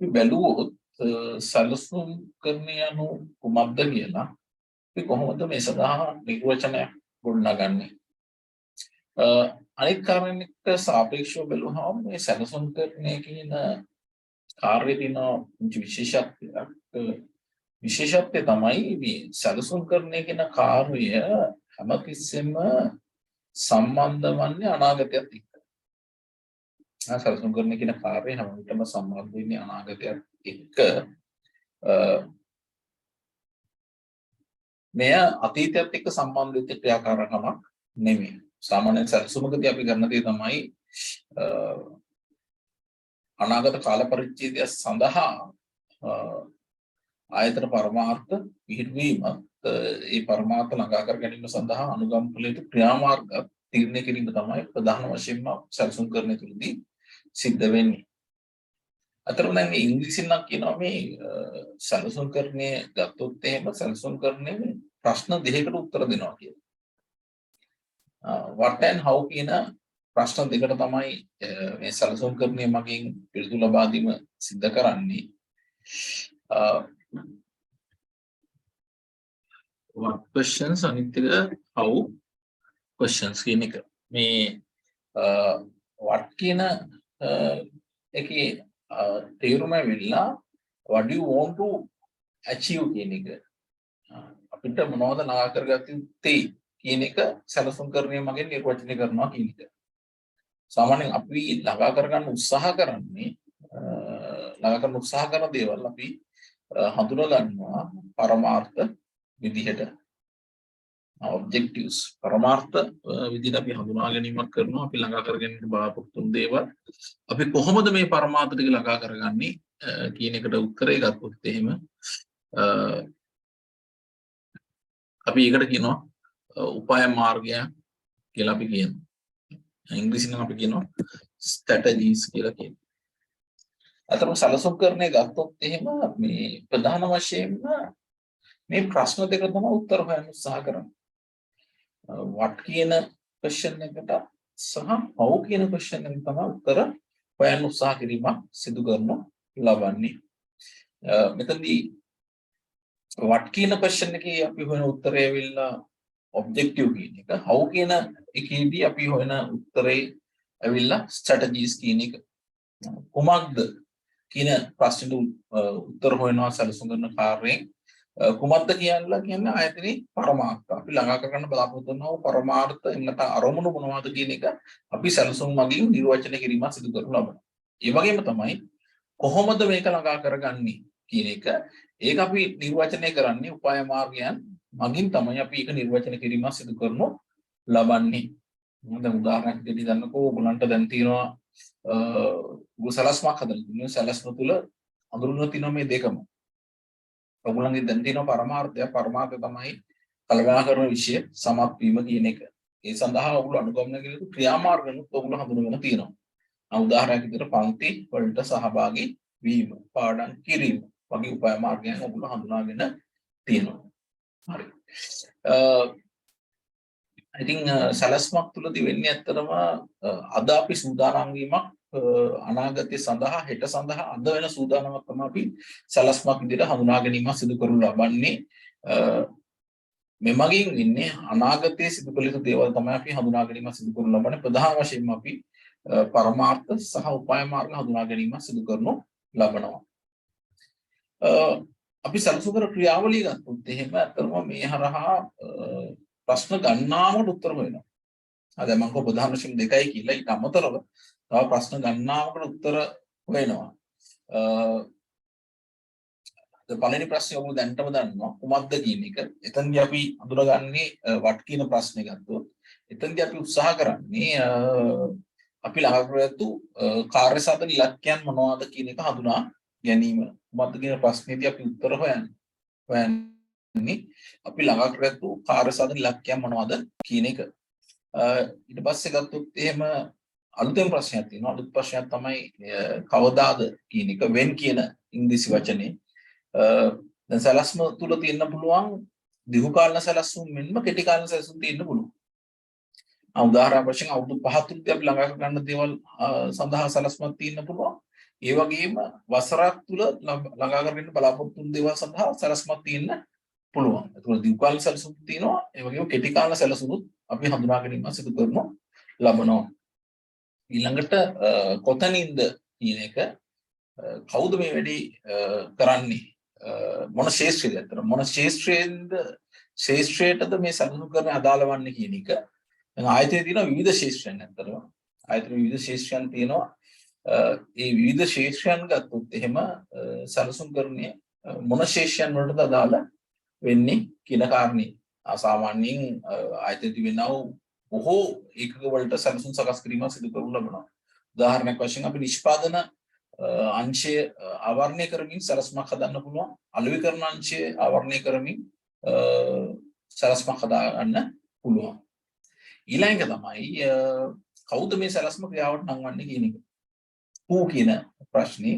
අපි බැලුවොත් සැලසුම් කරන යනු කුමක්ද කියලා අපි කොහොමද මේ සඳහා නිර්වචනයක් ගොඩනගන්නේ? අනිත් කාරණේක සාපේක්ෂව බැලුවහම මේ සැලසුම් කරන්නේ කියන කාර්යයේ තියෙන විශේෂත්වය තමයි මේ සැලසුම් කරන්නේ කියන කාර්යය හැමතිස්සෙම සම්බන්ධ වන්නේ අනාගතයත් එක්ක. සැලසුම් කරන කියන කාර්යය හැම විටම සම්බන්ධ වෙන්නේ අනාගතයත් එක්ක. මෙය අතීතයත් එක්ක සම්බන්ධ වෙච්ච ක්‍රියාකාරකමක් නෙමෙයි. සාමාන්‍යයෙන් සැලසුමකදී අපි කරන දේ තමයි අනාගත කාල පරිච්ඡේදය සඳහා ආයතන පරමාර්ථ පිහිටවීමත් ඒ පරමාර්ථ ළඟා කර ගැනීම සඳහා අනුගමන කළ යුතු ක්‍රියාමාර්ග තීරණය කිරීම තමයි ප්‍රධාන වශයෙන්ම සැලසුම් කරන තුරුදී සිද්ධ වෙන්නේ. අතරම දැන් මේ ඉංග්‍රීසියෙන් නම් කියනවා මේ සැලසුම් කරන්නේ ගත්තොත් එහෙම සැලසුම් කරන්නේ ප්‍රශ්න දෙකකට උත්තර දෙනවා කියලා. what and how කියන ප්‍රශ්න දෙකට තමයි මේ සැලසුම් කරන්නේ මගින් පිළිතුරු ලබා දීම සිද්ධ කරන්නේ. what questions අනිත් එක how questions කියන එක. මේ what කියන එකේ තේරුම වෙලා what do you want to achieve කියන එක. අපිට මොනවද ළඟා කරගත යුත්තේ කියන එක සැලසුම් කරන්නේ මගෙන් නිර්වචනය කරනවා කියන එක. සාමාන්‍යයෙන් අපි ළඟා කරගන්න උත්සාහ කරන දේවල් අපි හඳුනා ගන්නවා පරමාර්ථ විදිහට. objectives පරමාර්ථ විදිහට අපි හඳුනා ගැනීමක් කරනවා. අපි ළඟා කරගෙන බලාපොරොත්තු වෙන දේවල් අපි කොහොමද මේ පරමාර්ථ ටික ළඟා කරගන්නේ කියන එකට උත්තරය ගත්තොත් එහෙම අපි ඒකට කියනවා උපාය මාර්ගය කියලා අපි කියනවා. ඉංග්‍රීසියෙන් අපි කියනවා strategies කියලා කියනවා. අතරම සැලසුම් කරන්නේ ගත්තොත් එහෙම මේ ප්‍රධාන වශයෙන්ම මේ ප්‍රශ්න දෙක තමයි උත්තර හොයන්න උත්සාහ කරන්නේ. what කියන question එකට සහ how කියන question එකට තමයි උත්තර හොයන්න උත්සාහ කිරීමක් සිදු කරනු ලබන්නේ. මෙතනදී what කියන question එකේ අපි හොයන උත්තරය ඇවිල්ලා objective කියන එක. how කියන එකේදී අපි හොයන උත්තරේ ඇවිල්ලා strategies කියන එක. කුමක්ද කියන ප්‍රශ්නෙට උත්තර හොයනවා සැලසුම් කරන කාර්යයෙන්. කුමක්ද කියන්නේ ආයතනයේ පරමාර්ථ. අපි ළඟා කරගන්න බලාපොරොත්තු වෙනවා පරමාර්ථ එන්නත අරමුණු මොනවද කියන එක අපි සැලසුම් මගින් නිර්වචනය කිරීමක් සිදු කරනු ලබනවා. ඒ වගේම තමයි කොහොමද මේක ළඟා කරගන්නේ කියන එක. ඒක අපි නිර්වචනය කරන්නේ උපාය මාර්ගයන් මගින් තමයි අපි ඒක නිර්වචනය කිරීමක් සිදු කරනු ලබන්නේ. දැන් උදාහරණයක් දෙන්න ගන්නකෝ ඔයගලන්ට දැන් තියෙනවා සැලැස්මක් හදලා තියෙනවා. සැලැස්ම තුල අඳුරන තියෙනවා මේ දෙකම. ඔයගලන්ගේ දැන් තියෙන පරමාර්ථය තමයි කල්පනා කරන විෂය සමත් වීම කියන එක. ඒ සඳහා ඔයගොල්ලෝ අනුගමනය කළ යුතු ක්‍රියාමාර්ගනුත් ඔයගොල්ලෝ හඳුනගෙන තියෙනවා. උදාහරණයක් විදිහට පන්ති වලට සහභාගී වීම, පාඩම් කිරීම වගේ උපාය මාර්ගයන් ඔයගොල්ලෝ හඳුනාගෙන තියෙනවා. හරි. I think සැලැස්මක් තුලදී වෙන්නේ ඇත්තටම අද අපි සූදානම් වීමක් අනාගතය සඳහා හෙට සඳහා අද වෙන සූදානමක් තමයි අපි සැලැස්මක් විදිහට හඳුනා ගැනීමක් සිදු කරනු ලබන්නේ. මෙමගින් ඉන්නේ අනාගතයේ සිදු කළ යුතු දේවල් තමයි අපි හඳුනා ගැනීමක් සිදු කරනු ලබන්නේ. ප්‍රධාන වශයෙන්ම අපි පරමාර්ථ සහ උපාය මාර්ග හඳුනා ගැනීමක් සිදු කරනු ලබනවා. අපි සැලසුම් කර ක්‍රියාවලිය ගත්තොත් එහෙම අතරම මේ හරහා ප්‍රශ්න ගණනාවකට උත්තර හොයනවා. අද මම කව ප්‍රධාන වශයෙන් දෙකයි කියලා ඊට අමතරව තව ප්‍රශ්න ගණනාවකට උත්තර හොයනවා. පළවෙනි ප්‍රශ්නේ ඔබ දැන්ටම දන්නවා කුමක්ද කියන එක. එතනදී අපි අඳුරගන්නේ what කියන ප්‍රශ්නේ ගත්තොත් එතනදී අපි උත්සාහ කරන්නේ අපි ළඟ කරගත්තු කාර්ය සාධන ඉලක්කයන් මොනවද කියන එක හඳුනා ගැනීම. කුමක්ද කියන ප්‍රශ්නේදී අපි උත්තර හොයන්නේ අපි ළඟ කරගත්තු කාර්ය සාධන ඉලක්කයන් මොනවද කියන එක. ඊට පස්සේ ගත්තොත් එහෙම අලුතෙන් ප්‍රශ්නයක් තියෙනවා. අලුත් ප්‍රශ්නයක් තමයි කවදාද කියන එක when කියන ඉංග්‍රීසි වචනේ. දැන් සැලැස්ම තුල තියෙන්න පුළුවන් දිගු කාලන සැලැස්ම මෙන්ම කෙටි කාලන සැලැස්ම තියෙන්න පුළුවන්. උදාහරණ වශයෙන් අවුරුදු 5 තුනදී අපි ළඟා ගන්න දේවල් සඳහා සැලැස්මක් තියෙන්න පුළුවන්. ඒ වගේම වසරක් තුල ළඟා කරගෙන බලාපොරොත්තු වෙන දේවල් සඳහා සැලැස්මක් තියෙන්න පුළුවන්. ඒකෝල දීර්ඝකාලීන සැලසුම් තියෙනවා. ඒ වගේම කෙටි කාල සැලසුමුත් අපි හඳුනා ගැනීම සිදු කරනවා ලබනවා. ඊළඟට කොතනින්ද කියන එක කවුද මේ වැඩේ කරන්නේ මොන ශේෂ්ත්‍රයේද අතර මොන ශේෂ්ත්‍රයටද මේ සැලසුම් කරන අදාළ වන්නේ කියන එක. දැන් ආයතනයේ තියෙන විවිධ ශේෂ්ත්‍රයන් අතරම ආයතන විවිධ ශේෂ්ත්‍රයන් තියෙනවා. ඒ විවිධ ශේෂ්ත්‍රයන් ගත්තොත් එහෙම සැලසුම් කරන්නේ මොන ශේෂ්ත්‍රයන් වලටද අදාළ වෙන්නේ කියලා කාරණේ. අසාමාන්‍යයෙන් ආයතනයේ තිබෙනා බොහෝ ඒකක වලට සැලසුම් සකස් කිරීම සිදු කරනු ලබනවා. උදාහරණයක් වශයෙන් අපි නිෂ්පාදන අංශය ආවරණය කරමින් සැලසුමක් හදන්න පුළුවන්. අලෙවිකරණ අංශය ආවරණය කරමින් සැලසුමක් හදා ගන්න පුළුවන්. ඊළඟ තමයි කවුද මේ සැලසුම ක්‍රියාවට නංවන්නේ කියන එක. who කියන ප්‍රශ්නේ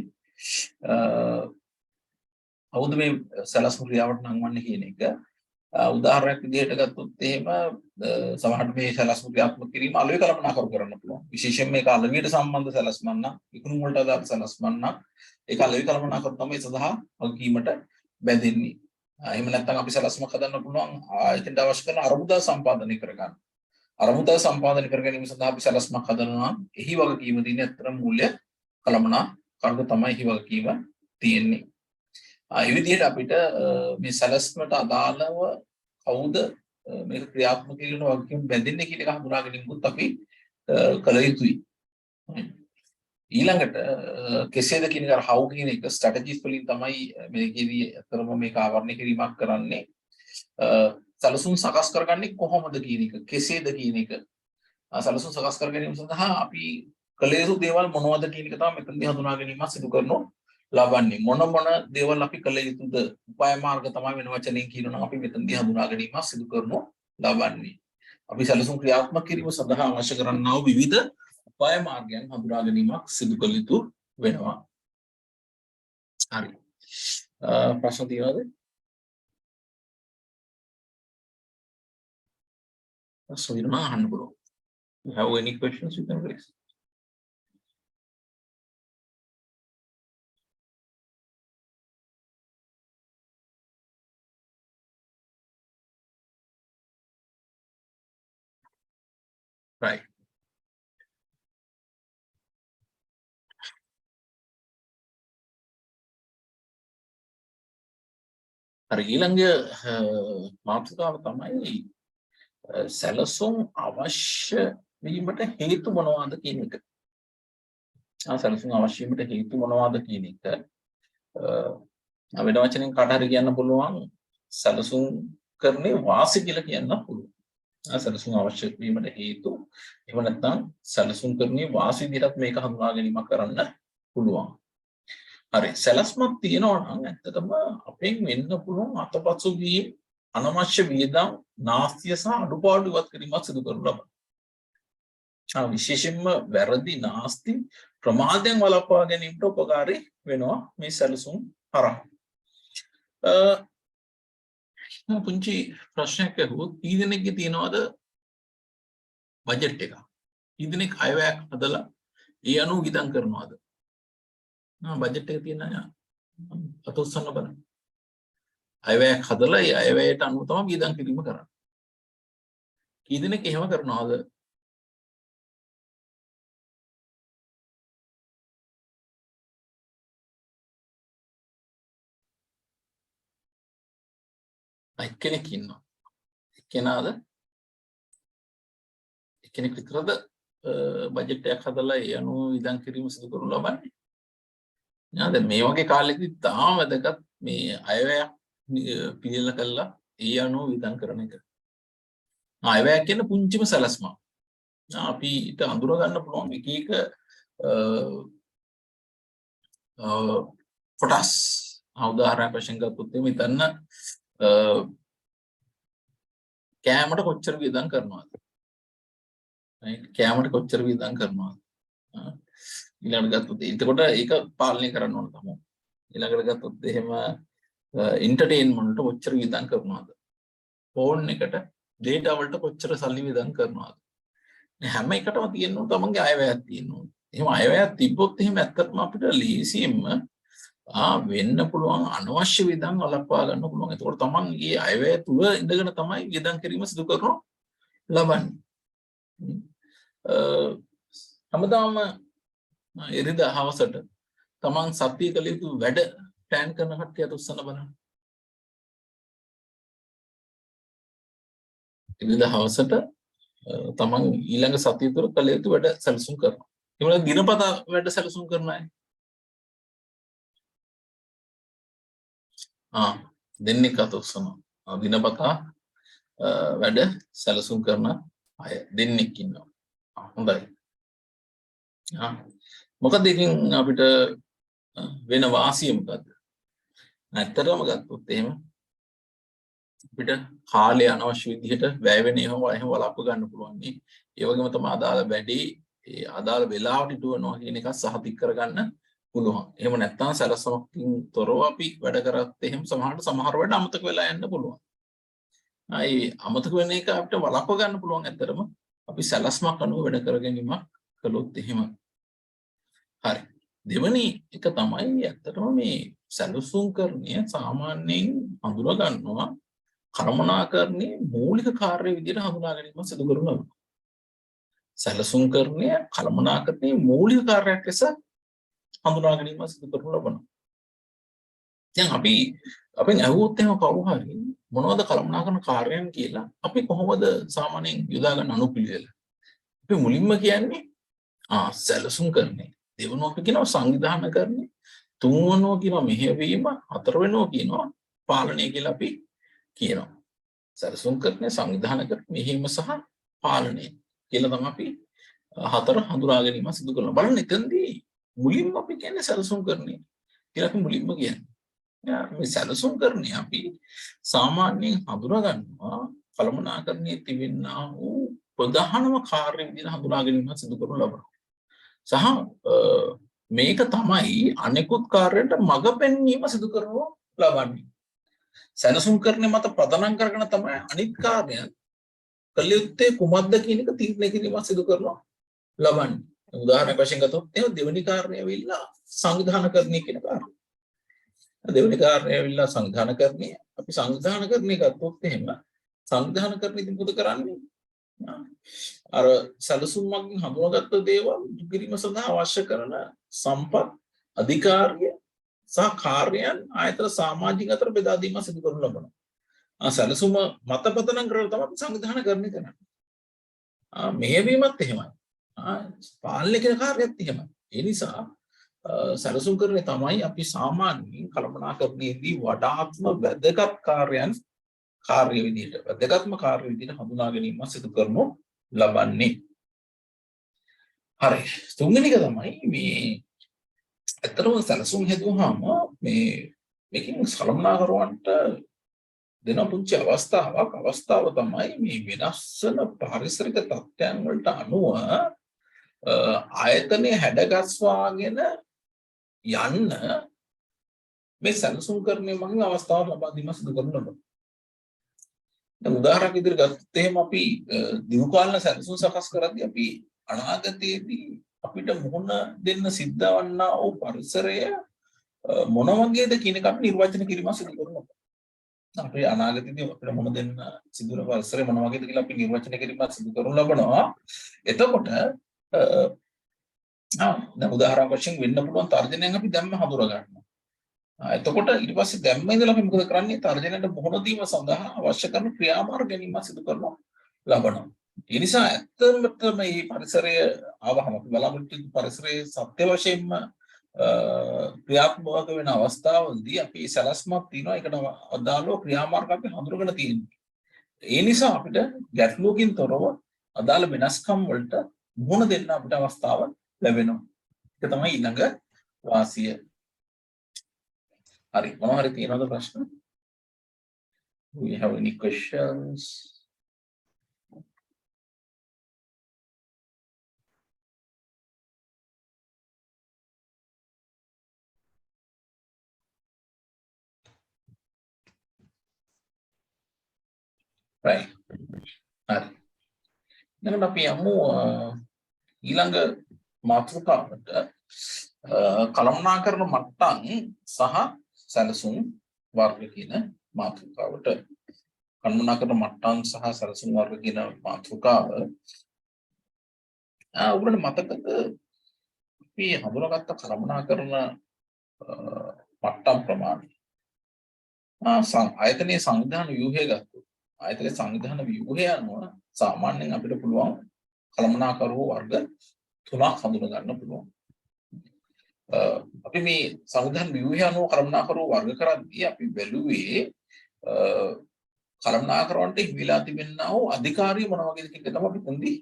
කවුද මේ සැලසුම ක්‍රියාවට නංවන්නේ කියන එක. උදාහරණයක් විදිහට ගත්තොත් එහෙම සමහරවිට මේ සැලසුම ක්‍රියාත්මක කිරීම අලෙවි කළමනාකරු කරන්න පුළුවන්. විශේෂයෙන් මේක අලෙවියට සම්බන්ධ සැලසුමක් නම් ඉක්ුණු වලට අදාළ සැලසුමක් නම් ඒක අලෙවි කළමනාකරු තමයි සඳහා වගකීමට බැඳෙන්නේ. එහෙම නැත්නම් අපි සැලසුමක් හදන්න පුළුවන් ආයතනයට අවශ්‍ය කරන අරමුදල් සම්පාදනය කරගන්න. අරමුදල් සම්පාදනය කර ගැනීම සඳහා අපි සැලසුමක් හදනවා නම් එහි වගකීම තියෙන අතර මූල්‍ය කළමනාකරුට තමයි එහි වගකීම තියෙන්නේ. ඒ විදිහට අපිට මේ සැලැස්මට අදාළව කවුද මේක ක්‍රියාත්මක කිරීම වගකීම් බැඳෙන්නේ කියන එක හඳුනා ගැනීමත් අපි කළ යුතුයි. ඊළඟට කෙසේද කියන එක how කියන එක ස්ට්‍රැටජිස් වලින් තමයි මේකේදී අතරම මේක ආවරණය කිරීමක් කරන්නේ. සැලසුම් සකස් කරගන්නේ කොහොමද කියන එක කෙසේද කියන එක සැලසුම් සකස් කර ගැනීම සඳහා අපි කළ යුතු දේවල් මොනවද කියන එක තමයි මෙතනදී හඳුනා ගැනීමක් සිදු කරනවා. ලබන්නේ මොන දේවල් අපි කළ යුතුද උපාය මාර්ග තමයි වෙන වචනෙන් කියනවා නම් අපි මෙතනදී හඳුනා ගැනීමක් සිදු කරනවා ලබන්නේ. අපි සැලසුම් ක්‍රියාත්මක කිරීම සඳහා අවශ්‍ය කරන්නා වූ විවිධ උපාය මාර්ගයන් හඳුනා ගැනීමක් සිදු කළ යුතු වෙනවා. හරි. ප්‍රශ්න තියෙනවද? ප්‍රශ්න තියෙනවා අහන්න පුළුවන්. You have any questions you can raise? Right. හරි ඊළඟ මාතෘකාව තමයි සැලසුම් අවශ්‍ය වීමට හේතු මොනවාද කියන එක. සැලසුම් අවශ්‍ය වීමට හේතු මොනවාද කියන එක වෙන වචනෙන් කාට හරි කියන්න පුළුවන් සැලසුම් කරන්නේ වාසි කියලා කියන්න පුළුවන්. සැලසුම් අවශ්‍ය වීමට හේතු එහෙම නැත්නම් සැලසුම් කරන්නේ වාසි විදිහට මේක හඳුනා ගැනීමක් කරන්න පුළුවන්. හරි සැලැස්මක් තියෙනවා නම් ඇත්තටම අපෙන් වෙන්න පුළුවන් අතපසු වීම අනවශ්‍ය වියදම් නාස්තිය සහ අඩුපාඩු ඉවත් කිරීමක් සිදු කරනු ලබනවා. විශේෂයෙන්ම වැරදි නාස්ති ප්‍රමාදයෙන් වළක්වා ගැනීමට උපකාරී වෙනවා මේ සැලසුම් හරහා. පුංචි ප්‍රශ්නයක් අහුවොත් කී දෙනෙක්ගේ තියනවද බජට් එක? කී දෙනෙක් අයවැයක් හදලා ඒ අනුව වියදම් කරනවද? බජට් එක තියෙන අය අත උස්සන්න බලන්න. අයවැයක් හදලා ඒ අයවැයට අනුව තමයි වියදම් කිරීම කරන්නේ. කී දෙනෙක් එහෙම කරනවද? එක්කෙනෙක් ඉන්නවා. එක්කෙනාද? එක්කෙනෙක් විතරද බජට් එකක් හදලා ඒ අනුව වියදම් කිරීම සිදු කරනු ලබන්නේ? නේද? මේ වගේ කාලෙකදී තාම වැදගත් මේ අයවැයක් පිළියෙල කළා ඒ අනුව වියදම් කරන එක. අයවැයක් කියන පුංචිම සැලැස්මක්. අපිට අඳුර ගන්න පුළුවන් එක එක කොටස්. උදාහරණයක් වශයෙන් ගත්තොත් මෙතන කෑමට කොච්චර වියදම් කරනවද? කෑමට කොච්චර වියදම් කරනවද? ඊළඟට ගත්තොත් එතකොට ඒක පාලනය කරන්න ඕන තමයි. ඊළඟට ගත්තොත් එහෙම එන්ටර්ටේන්මන්ට් කොච්චර වියදම් කරනවද? ෆෝන් එකට data වලට කොච්චර සල්ලි වියදම් කරනවද? හැම එකටම තියෙන්න ඕන තමන්ගේ අයවැයක් තියෙන්න ඕන. එහෙම අයවැයක් තිබ්බොත් එහෙම ඇත්තටම අපිට ලීසියෙම වෙන්න පුළුවන් අනවශ්‍ය වියදම් වළක්වා ගන්න පුළුවන්. ඒකෝට තමන් ඊ අයවැය තුල ඉඳගෙන තමයි වියදම් කිරීම සිදු කරනු ලබන්නේ. හැමදාම ඉරිදා හවසට තමන් සතිය කළ යුතු වැඩ ප්ලෑන් කරන කට්ටියට උත්සන්න බලන්න. ඉරිදා හවසට තමන් ඊළඟ සතිය තුළ කළ යුතු වැඩ සැලසුම් කරනවා. ඒ වගේම දිනපතා වැඩ සැලසුම් කරන අය. දෙන්නෙක් අත උස්සනවා. දිනපතා වැඩ සැලසුම් කරන අය දෙන්නෙක් ඉන්නවා. හොඳයි. මොකද එකකින් අපිට වෙන වාසිය මොකද්ද? ඇත්තටම ගත්තොත් එහෙම අපිට කාලය අනවශ්‍ය විදිහට වැය වෙන එහෙම වළක්ව ගන්න පුළුවන් නේ. ඒ වගේම තමයි අදාළ වැඩේ ඒ අදාළ වෙලාවට ඉටුවනවා කියන එක සහතික කරගන්න පුළුවන්. එහෙම නැත්නම් සැලසුමකින් තොරව අපි වැඩ කරත් එහෙම සමහර වැඩ අමතක වෙලා යන්න පුළුවන්. අමතක වෙන එක අපිට වළක්ව ගන්න පුළුවන් ඇත්තටම අපි සැලස්මක් අනුව වැඩ කර ගැනීමක් කළොත් එහෙම. හරි. දෙවැනි එක තමයි ඇත්තටම මේ සැලසුම් කරණය සාමාන්‍යයෙන් හඳුනා ගන්නවා කළමනාකරණයේ මූලික කාර්ය විදිහට හඳුනා ගැනීම සිදු කරනවා. සැලසුම් කරණය කළමනාකරණයේ මූලික කාර්යයක් ලෙස හඳුනා ගැනීම සිදු කරනු ලබනවා. දැන් අපි අපෙන් අහුවොත් එහෙම කවුරු හරි මොනවද කළමනාකරණ කාර්යයන් කියලා අපි කොහොමද සාමාන්‍යයෙන් යොදා ගන්න අනුපිළිවෙල? අපි මුලින්ම කියන්නේ සැලසුම් කරණය. දෙවෙනුව අපි කියනවා සංවිධානය කරණය. තුන්වෙනුව කියනවා මෙහෙයවීම. හතරවෙනුව කියනවා පාලනය කියලා අපි කියනවා. සැලසුම් කරණය, සංවිධානය කරණය, මෙහෙයීම සහ පාලනය කියලා තමයි අපි හතර හඳුනා ගැනීම සිදු කරනවා. බලන්න එතනදී මුලින්ම අපි කියන්නේ සැලසුම් කරණය කියලා අපි මුලින්ම කියන්නේ. මේ සැලසුම් කරණය අපි සාමාන්‍යයෙන් හඳුනා ගන්නවා කළමනාකරණයේ තිබෙනා වූ ප්‍රධානම කාර්ය විදිහට හඳුනා ගැනීම සිදු කරනු ලබනවා. සහ මේක තමයි අනෙකුත් කාර්යයන්ට මඟ පෙන්වීම සිදු කරනු ලබන්නේ. සැලසුම් කරණය මත ප්‍රධානම් කරගෙන තමයි අනිත් කාර්යයන් කළ යුත්තේ කුමක්ද කියන එක තීරණය කිරීම සිදු කරනවා ලබන්නේ. උදාහරණයක් වශයෙන් ගත්තොත් එහෙනම් දෙවෙනි කාර්යය ඇවිල්ලා සංවිධානකරණය කියන කාර්යය. දෙවෙනි කාර්යය ඇවිල්ලා සංවිධානකරණය. අපි සංවිධානකරණය ගත්තොත් එහෙම සංවිධානකරණයදී මොකද කරන්නේ? අර සැලසුම් මගින් හඳුනාගත්ත දේවල් ඉටු කිරීම සඳහා අවශ්‍ය කරන සම්පත් අධිකාරිය සහ කාර්යයන් ආයතන සමාජික අතර බෙදා දීම සිදු කරනු ලබනවා. සැලසුම මත පදනම් කරලා තමයි සංවිධානකරණය කරන්නේ. මෙහෙයවීමත් එහෙමයි. පාලනය කරන කාර්යයත් එහෙමයි. ඒ නිසා සැලසුම් කරන්නේ තමයි අපි සාමාන්‍යයෙන් කළමනාකරණයේදී වඩාත්ම වැදගත් කාර්ය විදිහට වැදගත්ම කාර්ය විදිහට හඳුනා ගැනීම සිදු කරනු ලබන්නේ. හරි. තුන්වෙනි එක තමයි මේ ඇත්තටම සැලසුම් හදුවාම මේකෙන් කළමනාකරුවන්ට දෙන පුංචි අවස්ථාව තමයි මේ වෙනස් වෙන පාරිසරික තත්ත්වයන් වලට අනුව ආයතනයේ හැඩගස්වාගෙන යන්න මේ සැලසුම් කරන්නේ මගින් අවස්ථාවක් ලබා දීම සිදු කරනු ලබනවා. දැන් උදාහරණයක් විදිහට ගත්තොත් එහෙම අපි දිනු කාලන සැලසුම් සකස් කරද්දී අපි අනාගතයේදී අපිට මුහුණ දෙන්න සිද්ධ වන්නා වූ පරිසරය මොන වගේද කියන එක අපි නිර්වචනය කිරීම සිදු කරනවා. අපේ අනාගතයේදී අපිට මුහුණ දෙන්න සිදු වෙන පරිසරය මොන වගේද කියලා අපි නිර්වචනය කිරීම සිදු කරනු ලබනවා. එතකොට දැන් උදාහරණ වශයෙන් වෙන්න පුළුවන් තර්ජනයෙන් අපි දැම්ම හඳුනා ගන්නවා. එතකොට ඊට පස්සේ දැම්ම ඉඳලා අපි මොකද කරන්නේ? තර්ජනයට මුහුණ දීම සඳහා අවශ්‍ය කරන ක්‍රියාමාර්ග ගැනීම සිදු කරනවා ලබනවා. ඒ නිසා ඇත්තටම මේ පරිසරය ආවහම අපි බලාපොරොත්තු වෙන පරිසරයේ සත්‍ය වශයෙන්ම ක්‍රියාත්මක වෙන අවස්ථාවලදී අපි සැලැස්මක් තියෙනවා. ඒකට අදාළව ක්‍රියාමාර්ග අපි හඳුනගෙන තියෙනවා. ඒ නිසා අපිට ගැටලුවකින් තොරව අදාළ වෙනස්කම් වලට මුහුණ දෙන්න අපිට අවස්ථාව ලැබෙනවා. ඒක තමයි ඊළඟ වාසිය. හරි. මොනවා හරි තියෙනවද ප්‍රශ්න? Do we have any questions? Right. හරි. දැන් අපි යමු ඊළඟ මාතෘකාවට කළමනාකරන මට්ටම් සහ සැලසුම් වර්ග කියන මාතෘකාවට කළමනාකරන මට්ටම් සහ සැලසුම් වර්ග කියන මාතෘකාව ඔබට මතකද අපි හඳුනාගත්ත කළමනාකරන මට්ටම් ප්‍රමාණය ආයතනයේ සංවිධාන ව්‍යුහය ගත්තොත් ආයතනයේ සංවිධාන ව්‍යුහය අනුව සාමාන්‍යයෙන් අපිට පුළුවන් කළමනාකරුවෝ වර්ග 3ක් හඳුනා ගන්න පුළුවන්. අපි මේ සංවිධාන ව්‍යුහය අනුව කළමනාකරුවෝ වර්ග කරද්දී අපි බැලුවේ කළමනාකරුවන්ට හිමිලා තිබෙනා වූ අධිකාරිය මොන වගේද කියන එක තමයි අපි පොන්දි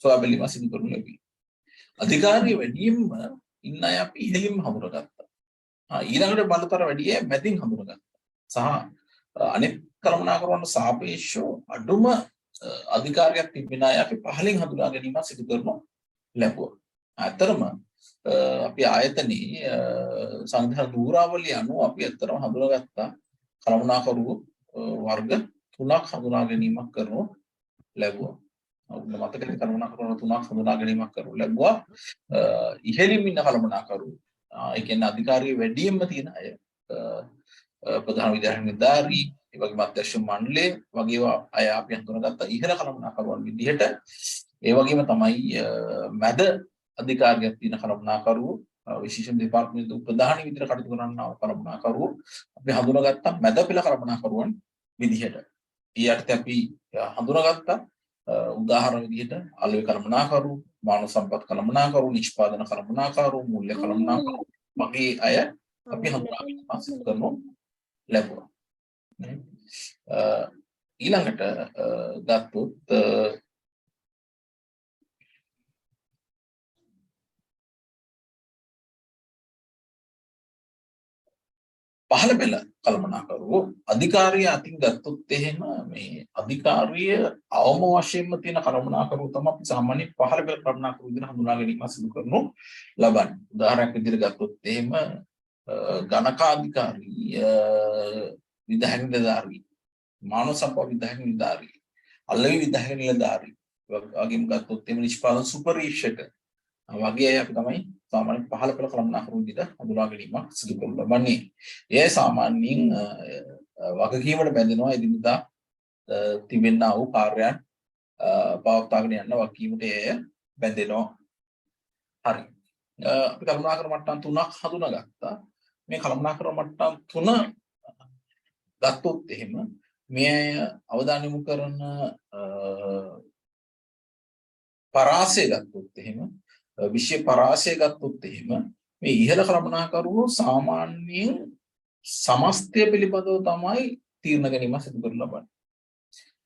සොයා බැලීම සිදු කරනු ලැබී. අධිකාරිය වැඩිම ඉන්න අය අපි ඉහළින්ම හඳුනාගත්තා. ඊළඟට බලතර වැඩි අය මැදින් හඳුනාගත්තා. සහ අනෙක් කළමනාකරුවන්ට සාපේක්ෂව අඩුම අධිකාරියක් තිබෙන අය අපි පහලින් හඳුනා ගැනීම සිදු කරනු ලැබුවා. අතරම අපි ආයතනයේ සංවිධාන ධූරාවලිය අනුව අපි අතරම හඳුනාගත්තා කළමනාකරුවෝ වර්ග 3ක් හඳුනා ගැනීමක් කරනු ලැබුවා. මතකද කළමනාකරුවෝ 3ක් හඳුනා ගැනීමක් කරනු ලැබුවා. ඉහළින් ඉන්න කළමනාකරුවෝ ඒ කියන්නේ අධිකාරිය වැඩියෙන්ම තියෙන අය ප්‍රධාන විධායක නිලධාරී ඒ වගේම අධ්‍යක්ෂ මණ්ඩලය වගේ අය අපි හඳුනාගත්ත ඉහළ කළමනාකරුවන් විදිහට ඒ වගේම තමයි මැද අධිකාරියක් තියෙන කළමනාකරුවෝ විශේෂ දෙපාර්තමේන්තු ප්‍රධාන විදිහට කටයුතු කරන්නා වූ කළමනාකරුවෝ අපි හඳුනාගත්ත මැද පෙළ කළමනාකරුවන් විදිහට. ඊට අපි හඳුනාගත්ත උදාහරණ විදිහට අලෙවි කළමනාකරුවෝ, මානව සම්පත් කළමනාකරුවෝ, නිෂ්පාදන කළමනාකරුවෝ, මූල්‍ය කළමනාකරුවෝ වගේ අය අපි හඳුනාගන්න සිදු කරනු ලැබුවා. ඊළඟට ගත්තොත් පහළ පෙළ කළමනාකරුවෝ අධිකාරිය අතින් ගත්තොත් එහෙම මේ අධිකාරිය අවම වශයෙන්ම තියෙන කළමනාකරුවෝ තමයි අපි සාමාන්‍ය පහළ පෙළ කළමනාකරුවෝ විදිහට හඳුනා ගැනීම සිදු කරනු ලබන්නේ. උදාහරණයක් විදිහට ගත්තොත් එහෙම ගණකාධිකාරී විධායක නිලධාරී, මානව සම්පත් විධායක නිලධාරී, අලෙවි විධායක නිලධාරී වගේම ගත්තොත් එහෙම නිෂ්පාදන සුපරීක්ෂක වගේ අය අපි තමයි සාමාන්‍ය පහළ පෙළ කළමනාකරුවෝ විදිහට හඳුනා ගැනීමක් සිදු කරනු ලබන්නේ. ඒ සාමාන්‍යයෙන් වගකීමට බැඳෙනවා එදිනෙදා තිබෙනා වූ කාර්යයන් පවත්වාගෙන යන්න වගකීමට එය බැඳෙනවා. හරි. අපි කළමනාකරන මට්ටම් 3ක් හඳුනාගත්තා. මේ කළමනාකරන මට්ටම් 3 ගත්තොත් එහෙම මේ අය අවධානය යොමු කරන පරාසය ගත්තොත් එහෙම විෂය පරාසය ගත්තොත් එහෙම මේ ඉහළ කළමනාකරුවෝ සාමාන්‍යයෙන් සමස්තය පිළිබඳව තමයි තීරණ ගැනීම සිදු කරනු ලබන්නේ.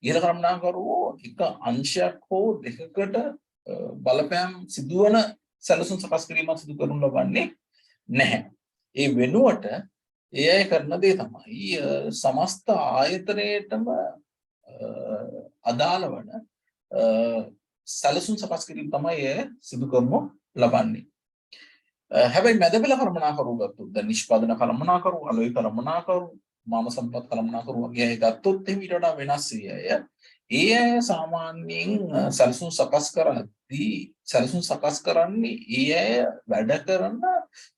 ඉහළ කළමනාකරුවෝ එක අංශයක් හෝ දෙකකට බලපෑම් සිදුවන සැලසුම් සකස් කිරීමක් සිදු කරනු ලබන්නේ නැහැ. ඒ වෙනුවට ඒ අය කරන දේ තමයි සමස්ත ආයතනයේටම අදාළ වන සැලසුම් සකස් කිරීම තමයි එය සිදු කරනු ලබන්නේ. හැබැයි මැද පෙළ කළමනාකරුවෝ ගත්තොත් දැන් නිෂ්පාදන කළමනාකරුවෝ, අලෙවි කළමනාකරුවෝ, මානව සම්පත් කළමනාකරුවෝ වගේ අය ගත්තොත් එහෙම ඊට වඩා වෙනස් අය. ඒ අය සාමාන්‍යයෙන් සැලසුම් සකස් කරද්දී සැලසුම් සකස් කරන්නේ ඒ අය වැඩ කරන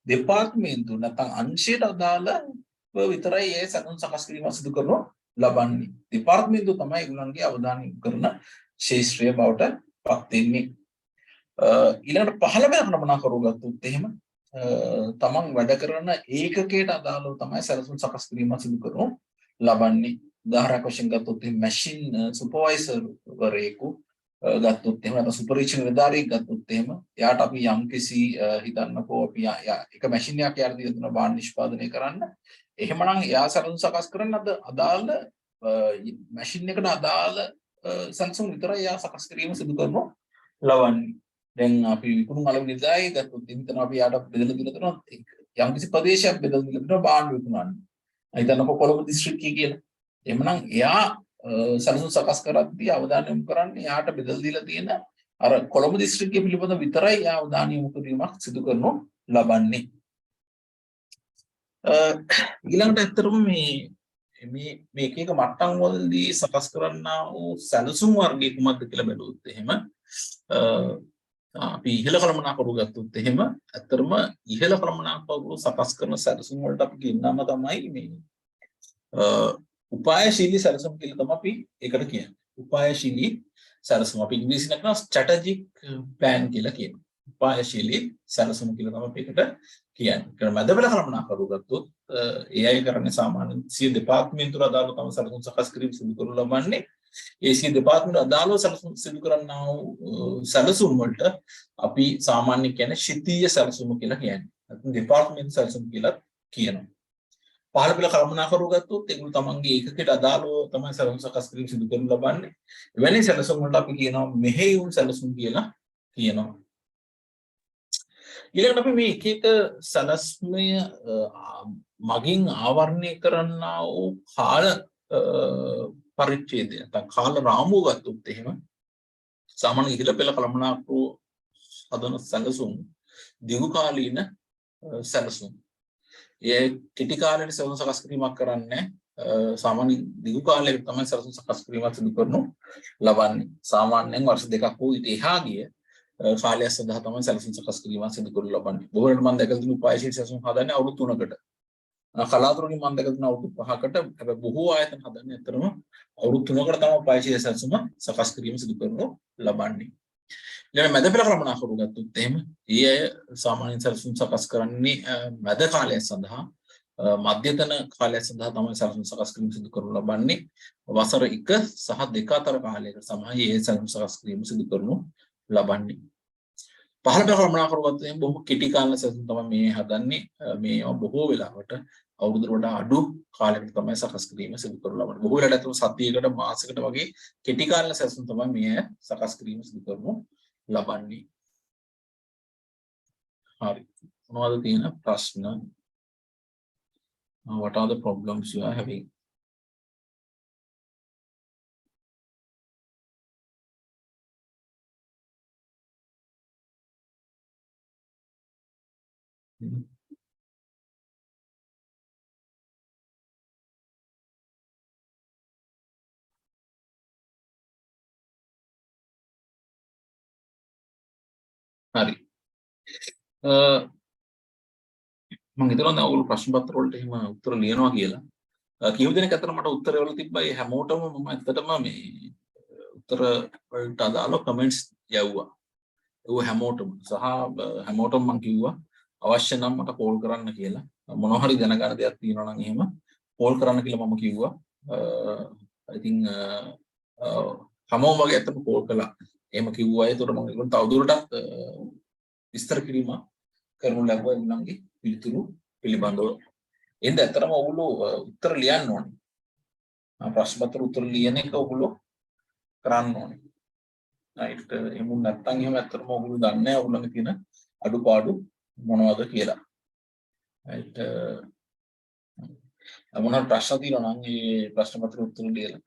දෙපාර්තමේන්තු නැත්නම් අංශයට අදාළව විතරයි ඒ සැලසුම් සකස් කිරීම සිදු කරනු ලබන්නේ. දෙපාර්තමේන්තු තමයි ඒගොල්ලන්ගේ අවධානය යොමු කරන ශාස්ත්‍රීය බවට පත් වෙන්නේ. ඊළඟට පහළ පෙළ කළමනාකරුවෝ ගත්තොත් එහෙම තමන් වැඩ කරන ඒකකයට අදාළව තමයි සැලසුම් සකස් කිරීම සිදු කරනු ලබන්නේ. උදාහරණයක් වශයෙන් ගත්තොත් මැෂින් සුපර්වයිසර් වරයෙකු ගත්තොත් එහෙම නැත්නම් සුපරීක්ෂණ නිලධාරියෙක් ගත්තොත් එහෙම එයාට අපි යම්කිසි හිතන්නකෝ අපි එක මැෂින් එකක් යාර දීලා දෙනවා බාහන නිෂ්පාදනය කරන්න. එහෙමනම් එයා සැලසුම් සකස් කරන්න අදාළ මැෂින් එකට අදාළ සැලසුම් විතරයි එයා සකස් කිරීම සිදු කරනු ලබන්නේ. දැන් අපි විකුණුම් අලෙවි නිලධාරියෙක් ගත්තොත් හිතනවා අපි යාට බෙදලා දීලා දෙනවා යම්කිසි ප්‍රදේශයක් බෙදලා දීලා දෙනවා බාහන විකුණන්න. හිතන්නකෝ කොළඹ දිස්ත්‍රික්කය කියලා. එහෙමනම් එයා සැලසුම් සකස් කරද්දී අවධානය යොමු කරන්නේ එයාට බෙදලා දීලා තියෙන අර කොළඹ දිස්ත්‍රික්කය පිළිබඳ විතරයි එයා අවධානය යොමු කිරීමක් සිදු කරනු ලබන්නේ. ඊළඟට ඇත්තටම මේ එක එක මට්ටම් වලදී සකස් කරන්නා වූ සැලසුම් වර්ගය කුමක්ද කියලා බැලුවොත් එහෙම අපි ඉහළ කළමනාකරු ගත්තොත් එහෙම ඇත්තටම ඉහළ කළමනාකරු සකස් කරන සැලසුම් වලට අපි කියනම තමයි මේ උපායශීලී සැලසුම් කියලා තමයි අපි ඒකට කියන්නේ. උපායශීලී සැලසුම් අපි ඉංග්‍රීසියෙන් කියනවා ස්ට්‍රැටජික් ප්ලෑන් කියලා කියනවා. උපායශීලී සැලසුම් කියලා තමයි අපි ඒකට කියන්නේ. ඒක මැද පෙළ කළමනාකරු ගත්තොත් ඒ අය කරන්නේ සාමාන්‍යයෙන් සිය දෙපාර්තමේන්තුව අදාළ තම සැලසුම් සකස් කිරීම සිදු කරනු ලබන්නේ ඒ සිය දෙපාර්තමේන්තුව අදාළව සැලසුම් සිදු කරන්නා වූ සැලසුම් වලට අපි සාමාන්‍යයෙන් කියන්නේ ශිතීය සැලසුම් කියලා කියන්නේ. නැත්නම් දෙපාර්තමේන්තු සැලසුම් කියලා කියනවා. පහළ පෙළ කළමනාකරු ගත්තොත් ඒගොල්ලෝ තමන්ගේ ඒකකයට අදාළව තමයි සැලසුම් සකස් කිරීම සිදු කරනු ලබන්නේ. එවැනි සැලසුම් වලට අපි කියනවා මෙහෙයුම් සැලසුම් කියලා කියනවා. ඊළඟට අපි මේ එක එක සැලැස්මය මගින් ආවරණය කරන්නා වූ කාල පරිච්ඡේදය නැත්නම් කාල රාමුව ගත්තොත් එහෙම සාමාන්‍ය ඉහළ පෙළ කළමනාකරු හදන සැලසුම් දීර්ඝ කාලීන සැලසුම්. ඒ කෙටි කාලයක සැලසුම් සකස් කිරීමක් කරන්නේ සාමාන්‍ය දීර්ඝ කාලයක තමයි සැලසුම් සකස් කිරීමක් සිදු කරනු ලබන්නේ. සාමාන්‍යයෙන් වර්ෂ දෙකක් වූ ඊට එහා ගිය කාලය සඳහා තමයි සැලසුම් සකස් කිරීමක් සිදු කරනු ලබන්නේ. බොහෝ වෙලාවට මම දැකලා තියෙන උපායශීලී සැලසුම් හදන්නේ අවුරුදු 3කට. කලාතුරකින් මම දැකලා තියෙන අවුරුදු 5කට. හැබැයි බොහෝ ආයතන හදන්නේ අතරම අවුරුදු 3කට තමයි උපායශීලී සැලසුම සකස් කිරීම සිදු කරනු ලබන්නේ. ඊළඟ මැද පෙළ කළමනාකරු ගත්තොත් එහෙම ඒ අය සාමාන්‍යයෙන් සැලසුම් සකස් කරන්නේ මැද කාලය සඳහා මධ්‍යතන කාලය සඳහා තමයි සැලසුම් සකස් කිරීම සිදු කරනු ලබන්නේ. වසර 1 සහ 2 අතර කාලයක තමයි මේ සැලසුම් සකස් කිරීම සිදු කරනු ලබන්නේ. පහළ පෙළ කළමනාකරු ගත්තොත් එහෙම බොහෝ කෙටි කාලීන සැලසුම් තමයි මේ හදන්නේ. මේවා බොහෝ වෙලාවට අවුරුදුකට වඩා අඩු කාලයකට තමයි සකස් කිරීම සිදු කරනු ලබන්නේ. බොහෝ වෙලාවට අතන සතියකට මාසයකට වගේ කෙටි කාලීන සැලසුම් තමයි මේ සකස් කිරීම සිදු කරනු ලබන්නේ. හරි. මොනවද තියෙන ප්‍රශ්න? What are the problems you are having? හරි. මම හිතනවා ඔයගොල්ලෝ ප්‍රශ්න පත්‍ර වලට එහෙම උත්තර ලියනවා කියලා. කීප දෙනෙක් අතර මට උත්තර වල තිබ්බා. ඒ හැමෝටම මම ඇත්තටම මේ උත්තර වලට අදාළව කමෙන්ට්ස් යවුවා. ඒ හැමෝටම සහ හැමෝටම මම කිව්වා අවශ්‍ය නම් මට කෝල් කරන්න කියලා. මොනවා හරි දැනගන්න දෙයක් තියෙනවා නම් එහෙම කෝල් කරන්න කියලා මම කිව්වා. I think හැමෝම වගේ අතට කෝල් කළා. එහෙම කිව්වා. ඒතකොට මම ඒගොල්ලෝ තවදුරටත් විස්තර කිරීම කරනු ලැබුවා එන්නන්ගේ පිළිතුරු පිළිබඳව. එහෙනම් ඇත්තටම ඔයගොල්ලෝ උත්තර ලියන්න ඕනේ. ප්‍රශ්න පත්‍ර උත්තර ලියන එක ඔයගොල්ලෝ කරන්න ඕනේ. right එහෙම නැත්නම් එහෙම ඇත්තටම ඔයගොල්ලෝ දන්නේ නැහැ ඔයගොල්ලන්ගේ තියෙන අඩුපාඩු මොනවද කියලා. right මොනවා ප්‍රශ්න තියෙනවා නම් ඒ ප්‍රශ්න පත්‍ර උත්තර ලියලා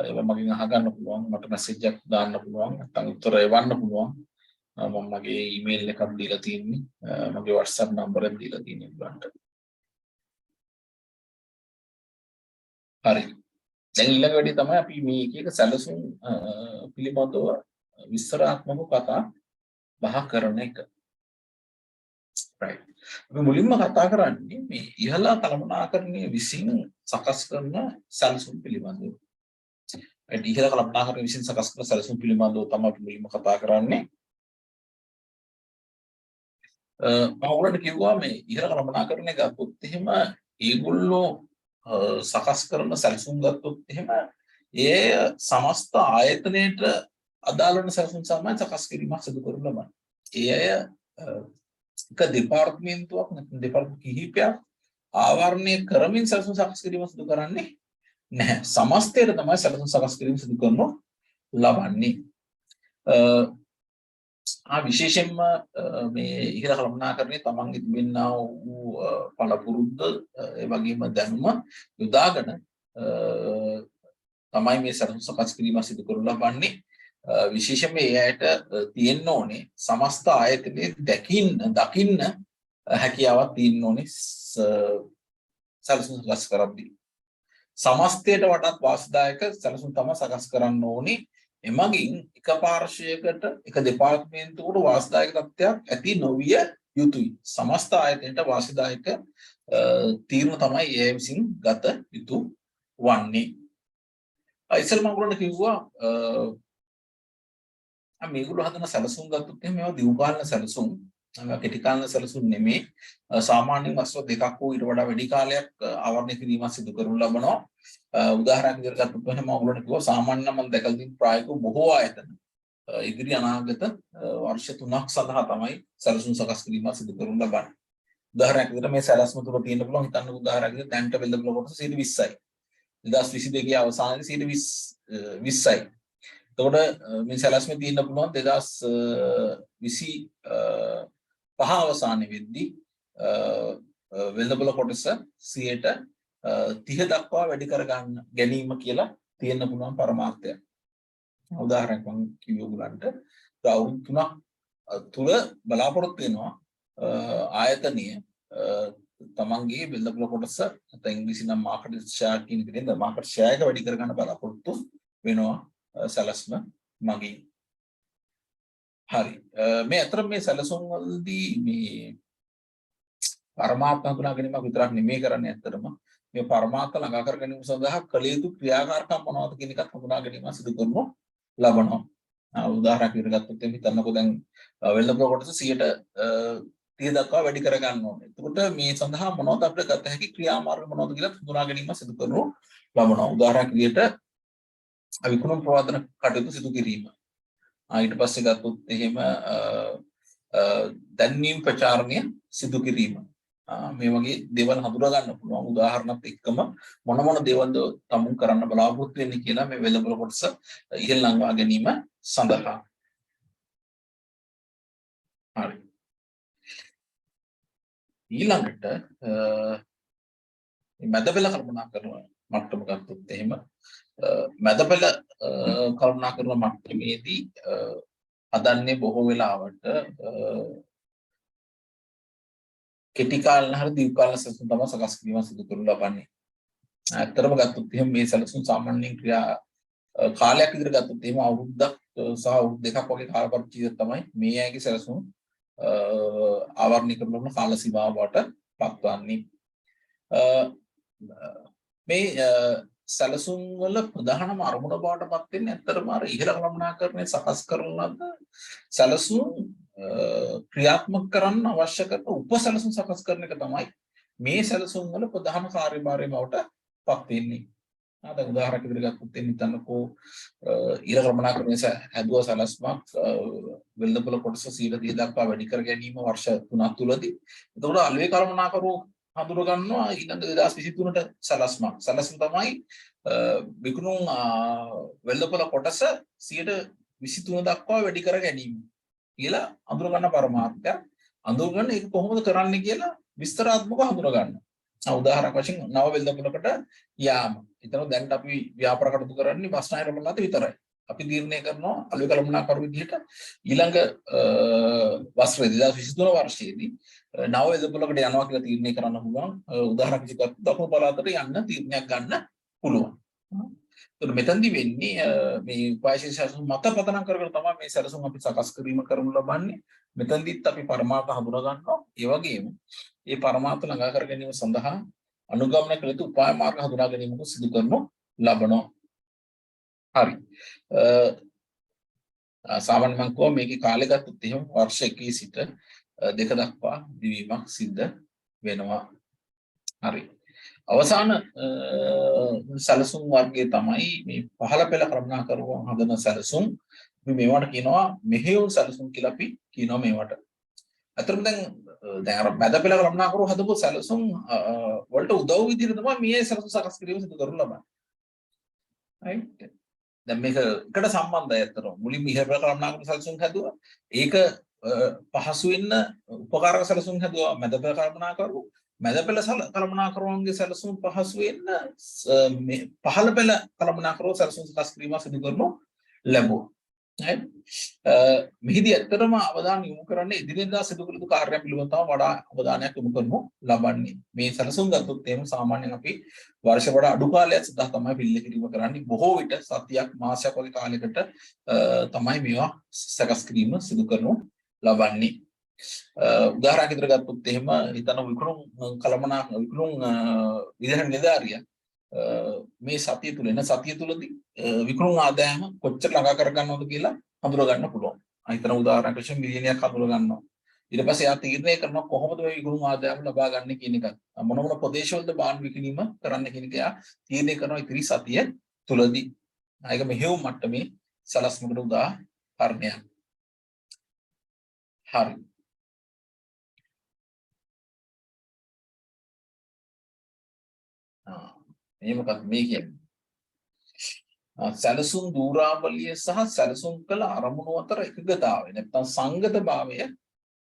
ඒවා මගෙන් අහගන්න පුළුවන්. මට මැසේජ් එකක් දාන්න පුළුවන්. නැත්නම් උත්තර එවන්න පුළුවන්. මම මගේ ඊමේල් එකක් දීලා තියෙන්නේ. මගේ WhatsApp නම්බර් එක දීලා තියෙන්නේ බලන්න. හරි. දැන් ඊළඟ වැඩේ තමයි අපි මේ එක එක සැලසුම් පිළිබඳව විස්තරාත්මකව කතා බහ කරන එක. right. අපි මුලින්ම කතා කරන්නේ මේ ඉහළ කළමනාකරණයේ විසින් සකස් කරන සැලසුම් පිළිබඳව. right. ඉහළ කළමනාකරණයේ විසින් සකස් කරන සැලසුම් පිළිබඳව තමයි අපි මුලින්ම කතා කරන්නේ. මම ඔයාලට කිව්වා මේ ඉහළ කළමනාකරණය ගත්තොත් එහෙම ඒගොල්ලෝ සකස් කරන සැලසුම් ගත්තොත් එහෙම ඒ සමස්ත ආයතනයේට අදාළ වෙන සැලසුම් තමයි සකස් කිරීමක් සිදු කරන ලබන්නේ. ඒ අය එක දෙපාර්තමේන්තුවක් නැත්නම් දෙපාර්තමේන්තු කිහිපයක් ආවරණය කරමින් සැලසුම් සකස් කිරීම සිදු කරන්නේ නැහැ. සමස්තයට තමයි සැලසුම් සකස් කිරීම සිදු කරනු ලබන්නේ. විශේෂයෙන්ම මේ ඉහළ කළමනාකරණයේ තමන්ගේ තිබෙනා වූ පළපුරුද්ද ඒ වගේම දැනුම යොදාගෙන තමයි මේ සැලසුම් සකස් කිරීම සිදු කරනු ලබන්නේ. විශේෂයෙන්ම ඒ ඇයට තියෙන්න ඕනේ සමස්ත ආයතනයේ දකින්න හැකියාවක් තියෙන්න ඕනේ සැලසුම් සකස් කරද්දී. සමස්තයට වඩාත් වාසිදායක සැලසුම් තමයි සකස් කරන්න ඕනේ එමගින් එක පාර්ශ්වයකට එක දෙපාර්තමේන්තුවකට වාසිදායක තත්ත්වයක් ඇති නොවිය යුතුයි. සමස්ත ආයතනයට වාසිදායක තීරණ තමයි ඒ විසින් ගත යුතු වන්නේ. ඉතින් මම ඔයගොල්ලන්ට කිව්වා මේගොල්ලෝ හදන සැලසුම් ගත්තොත් එහෙනම් මේවා දිගුකාලීන සැලසුම්. කෙටි කාලීන සැලසුම් නෙමේ. සාමාන්‍යයෙන් වසර දෙකක් හෝ ඊට වඩා වැඩි කාලයක් ආවරණය කිරීමක් සිදු කරනු ලබනවා. උදාහරණයක් විදිහට ගත්තොත් එහෙනම් මම ඔයගොල්ලන්ට කිව්වා සාමාන්‍යයෙන් මම දැකලා තියෙන ප්‍රායෝගික බොහෝ ආයතන ඉදිරි අනාගත වර්ෂ 3ක් සඳහා තමයි සැලසුම් සකස් කිරීමක් සිදු කරනු ලබන්නේ. උදාහරණයක් විදිහට මේ සැලැස්ම තුල තියෙන්න පුළුවන් හිතන්න උදාහරණයක් විදිහට දැන්ට වෙළඳපොළ කොටස 20%යි. 2022 අවසානයේ 20%යි. එතකොට මේ සැලැස්මේ තියෙන්න පුළුවන් 2025 අවසානයේ වෙද්දී වෙළඳපොළ කොටස 30 දක්වා වැඩි කර ගැනීම කියලා තියෙන්න පුළුවන් පරමාර්ථයක්. උදාහරණයක් මම කිව්ව උගලන්ට අවුරුදු 3ක් තුල බලාපොරොත්තු වෙනවා ආයතනීය තමන්ගේ වෙළඳපොළ කොටස නැත්නම් ඉංග්‍රීසි නම් මාකට් ෂෙයාර් කියන එකෙන් මාකට් ෂෙයාර් එක වැඩි කර ගන්න බලාපොරොත්තු වෙනවා සැලැස්ම මගින්. හරි. මේ අතර මේ සැලසුම් වලදී මේ පරමාර්ථ හඳුනා ගැනීමක් විතරක් නෙමෙයි කරන්නේ ඇත්තටම මේ පරමාර්ථ ළඟා කර ගැනීම සඳහා කළ යුතු ක්‍රියාකාරකම් මොනවද කියන එකත් හඳුනා ගැනීම සිදු කරනු ලබනවා. උදාහරණයක් විදිහට ගත්තොත් එimhe හිතන්නකෝ දැන් වෙළඳපොළ කොටස 30 දක්වා වැඩි කර ගන්න ඕනේ. එතකොට මේ සඳහා මොනවද අපිට ගත හැකි ක්‍රියාමාර්ග මොනවද කියලා හඳුනා ගැනීම සිදු කරනු ලබනවා. උදාහරණයක් විදිහට විකුණුම් ප්‍රවාදන කටයුතු සිදු කිරීම. ඊට පස්සේ ගත්තොත් එහෙම දැන්වීම් ප්‍රචාරණය සිදු කිරීම. මේ වගේ දේවල් හඳුනා ගන්න පුළුවන්. උදාහරණයක් එක්කම මොන දේවල්ද තමුන් කරන්න බලාපොරොත්තු වෙන්නේ කියලා මේ වෙළඳපොළ කොටස ඉහළ ලංවා ගැනීම සඳහා. හරි. ඊළඟට මැද පෙළ කල්පනා කරන මට්ටම ගත්තොත් එහෙම මැද පෙළ කල්පනා කරන මට්ටමේදී හදන්නේ බොහෝ වෙලාවට කෙටි කාලන හරි දීර්ඝ කාලන සැලසුම් තමයි සකස් කිරීම සිදු කරනු ලබන්නේ. ඇත්තටම ගත්තොත් එහෙම මේ සැලසුම් සාමාන්‍යයෙන් ක්‍රියා කාලයක් විතර ගත්තොත් එහෙම අවුරුද්දක් සහ අවුරුදු දෙකක් වගේ කාල පරිච්ඡේදයක් තමයි මේ ඇයිගේ සැලසුම් ආවරණය කරන කාල සීමාවට පත්වන්නේ. මේ සැලසුම් වල ප්‍රධානම අරමුණ බවට පත් වෙන්නේ ඇත්තටම අර ඉහළ කළමනාකරණය සකස් කරන ලද සැලසුම් ක්‍රියාත්මක කරන්න අවශ්‍ය කරන උපසැලසුම් සකස් කරන එක තමයි මේ සැලසුම් වල ප්‍රධාන කාර්යභාරය බවට පත් වෙන්නේ. දැන් උදාහරණයක් විදිහට ගත්තොත් හිතන්නකෝ ඉහළ කළමනාකරණය හැදුවා සැලසුමක් වෙළඳපොළ කොටස 30 දක්වා වැඩි කර ගැනීම වර්ෂ 3ක් තුලදී. එතකොට අලුවේ කළමනාකරුවෝ හඳුර ගන්නවා ඊළඟ 2023ට සැලැස්මක්. සැලැස්ම තමයි විකුණුම් වෙළඳපොළ කොටස 23 දක්වා වැඩි කර ගැනීම කියලා අඳුර ගන්න පරමාර්ථයක්. අඳුර ගන්න ඒක කොහොමද කරන්නේ කියලා විස්තරාත්මකව අඳුර ගන්න. උදාහරණයක් වශයෙන් නව වෙළඳපොළකට යාම. හිතමු දැන් අපි ව්‍යාපාර කටයුතු කරන්නේ බස්නාහිර රටවල විතරයි. අපි තීරණය කරනවා අලුවේ කළමනාකරු විදිහට ඊළඟ වසරේ 2023 වර්ෂයේදී නව වෙළඳපොළකට යනවා කියලා තීරණය කරන්න පුළුවන්. උදාහරණයක් විදිහට දකුණු පළාතට යන්න තීරණයක් ගන්න පුළුවන්. ඒත් මෙතනදී වෙන්නේ මේ උපායශීලී සැලසුම් මත පදනම් කරගෙන තමයි මේ සැලසුම් අපි සකස් කිරීම කරනු ලබන්නේ. මෙතනදීත් අපි පරමාර්ථ හඳුනා ගන්නවා. ඒ වගේම මේ පරමාර්ථ ළඟා කර ගැනීම සඳහා අනුගමනය කළ යුතු උපාය මාර්ග හඳුනා ගැනීමක සිදු කරනු ලබනවා. හරි. සාමාන්‍ය මම කොහොම මේකේ කාලය ගත්තොත් එහෙම වර්ෂ 1 සිට 2 දක්වා දිවීමක් සිද්ධ වෙනවා. හරි. අවසාන සැලසුම් වර්ගය තමයි මේ පහළ පෙළ කළමනාකරුවන් හදන සැලසුම්. අපි මේවට කියනවා මෙහෙයුම් සැලසුම් කියලා අපි කියනවා මේවට. අතරම දැන් අර මැද පෙළ කළමනාකරුවෝ හදපු සැලසුම් වලට උදව් විදිහට තමයි මේ සැලසුම් සකස් කිරීම සිදු කරනු ලබන්නේ. right? දැන් මේක එකට සම්බන්ධයි අතරම. මුලින්ම ඉහළ පෙළ කළමනාකරුවෝ සැලසුම් හැදුවා. ඒක පහසු වෙන්න උපකාරක සැලසුම් හැදුවා මැද පෙළ කළමනාකරුවෝ. මැද පෙළ කළමනාකරුවන්ගේ සැලසුම් පහසු වෙන්න මේ පහළ පෙළ කළමනාකරුවෝ සැලසුම් සකස් කිරීම සිදු කරනු ලැබුවා. මෙහිදී ඇත්තටම අවධානය යොමු කරන්නේ එදිනෙදා සිදු කළ යුතු කාර්යයන් පිළිබඳව වඩා අවධානයක් යොමු කරනු ලබන්නේ. මේ සැලසුම් ගත්තොත් එහෙම සාමාන්‍යයෙන් අපි වර්ෂ වඩා අඩු කාලයක් සඳහා තමයි පිළිල කිරීම කරන්නේ. බොහෝ විට සතියක් මාසයක් වගේ කාලයකට තමයි මේවා සකස් කිරීම සිදු කරනු ලබන්නේ. උදාහරණයක් විදිහට ගත්තොත් එහෙම හිතන විකුණුම් විකුණුම් විදහාර නිලධාරියා මේ සතිය තුල එන සතිය තුලදී විකුණුම් ආදායම කොච්චර ළඟා කර ගන්නවද කියලා හඳුනා ගන්න පුළුවන්. හිතන උදාහරණයක් වශයෙන් මිලියනයක් හඳුනා ගන්නවා. ඊට පස්සේ එයා තීරණය කරනවා කොහොමද මේ විකුණුම් ආදායම ලබා ගන්න කියන එක. මොන මොන ප්‍රදේශවලද බාණ්ඩ විකිණීම කරන්න කියන එක එයා තීරණය කරනවා ඉතිරි සතිය තුලදී. ඒක මෙහෙයුම් මට්ටමේ සලස්මකට උදාහරණයක්. හරි. මේ මොකක්ද මේ කියන්නේ? සැලසුම් දූරාවලිය සහ සැලසුම් කළ අරමුණු අතර එකගතාවය නැත්නම් සංගතභාවය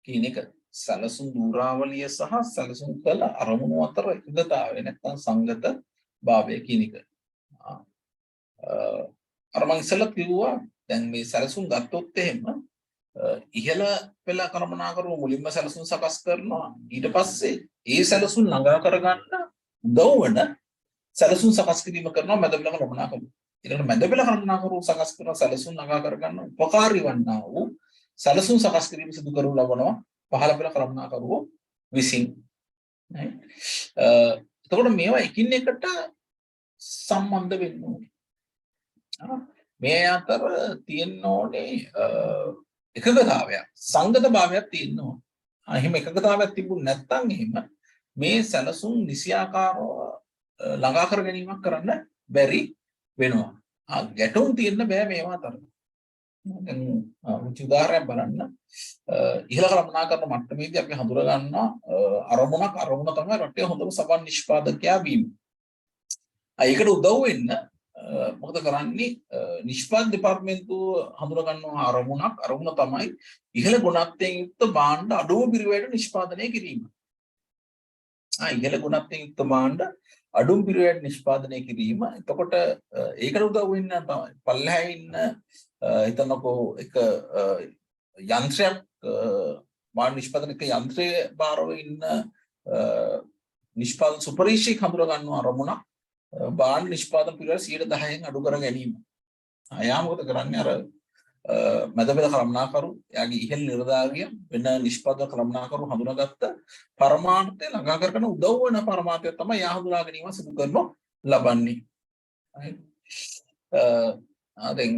කියන එක. සැලසුම් දූරාවලිය සහ සැලසුම් කළ අරමුණු අතර එකගතාවය නැත්නම් සංගතභාවය කියන එක. අර මම ඉස්සෙල්ලා කිව්වා දැන් මේ සැලසුම් ගත්තොත් එහෙම ඉහළ පෙළ කළමනාකරුවෝ මුලින්ම සැලසුම් සකස් කරනවා. ඊට පස්සේ ඒ සැලසුම් ළඟා කරගන්න උදව් වෙන සැලසුම් සකස් කිරීම කරනවා මැද පෙළ කළමනාකරුවෝ. ඊළඟට මැද පෙළ කළමනාකරුවෝ සකස් කරන සැලසුම් ළඟා කරගන්න උපකාරී වන්නා වූ සැලසුම් සකස් කිරීම සිදු කරනු ලබනවා පහළ පෙළ කළමනාකරුවෝ විසින්. එතකොට මේවා එකින් එකට සම්බන්ධ වෙන්න ඕනේ. මේ අතර තියෙන්න ඕනේ එකගතාවයක් සංගතභාවයක් තියෙන්න ඕනේ. එහෙම එකගතාවයක් තිබුණ නැත්නම් එහෙම මේ සැලසුම් නිසියාකාරව ළඟා කර ගැනීමක් කරන්න බැරි වෙනවා. ගැටුම් තියෙන්න බෑ මේවා අතර. දැන් උදාහරණයක් බලන්න. ඉහළ කළමනාකරන මට්ටමේදී අපි හඳුනා ගන්නවා අරමුණ තමයි රටේ හොඳම සබන් නිෂ්පාදකයා වීම. ඒකට උදව් වෙන්න මොකද කරන්නේ නිෂ්පාදන දෙපාර්තමේන්තුව හඳුනා ගන්නවා අරමුණ තමයි ඉහළ ගුණාත්මකයෙන් යුක්ත භාණ්ඩ අඩුම පිරිවැයට නිෂ්පාදනය කිරීම. ඉහළ ගුණාත්මකයෙන් යුක්ත භාණ්ඩ අඩුම පිරිවැයට නිෂ්පාදනය කිරීම. එතකොට ඒකට උදව් වෙන්න තමයි පල්ලෙහා ඉන්න හිතනකෝ එක යන්ත්‍රයක් භාණ්ඩ නිෂ්පාදනක යන්ත්‍රයේ බාරව ඉන්න නිෂ්පාදන සුපරීක්ෂක හඳුනා ගන්නවා අරමුණ භාණ්ඩ නිෂ්පාදන පිළිවෙල 10% අඩු කර ගැනීම. එයා මොකද කරන්නේ අර මැද පෙළ කළමනාකරු එයාගේ ඉහළ නිලධාරිය වෙන නිෂ්පාදන කළමනාකරු හඳුනාගත්ත පරමාර්ථය ළඟා කරගෙන උදව් වෙන පරමාර්ථය තමයි එයා හඳුනා ගැනීම සිදු කරනු ලබන්නේ. දැන්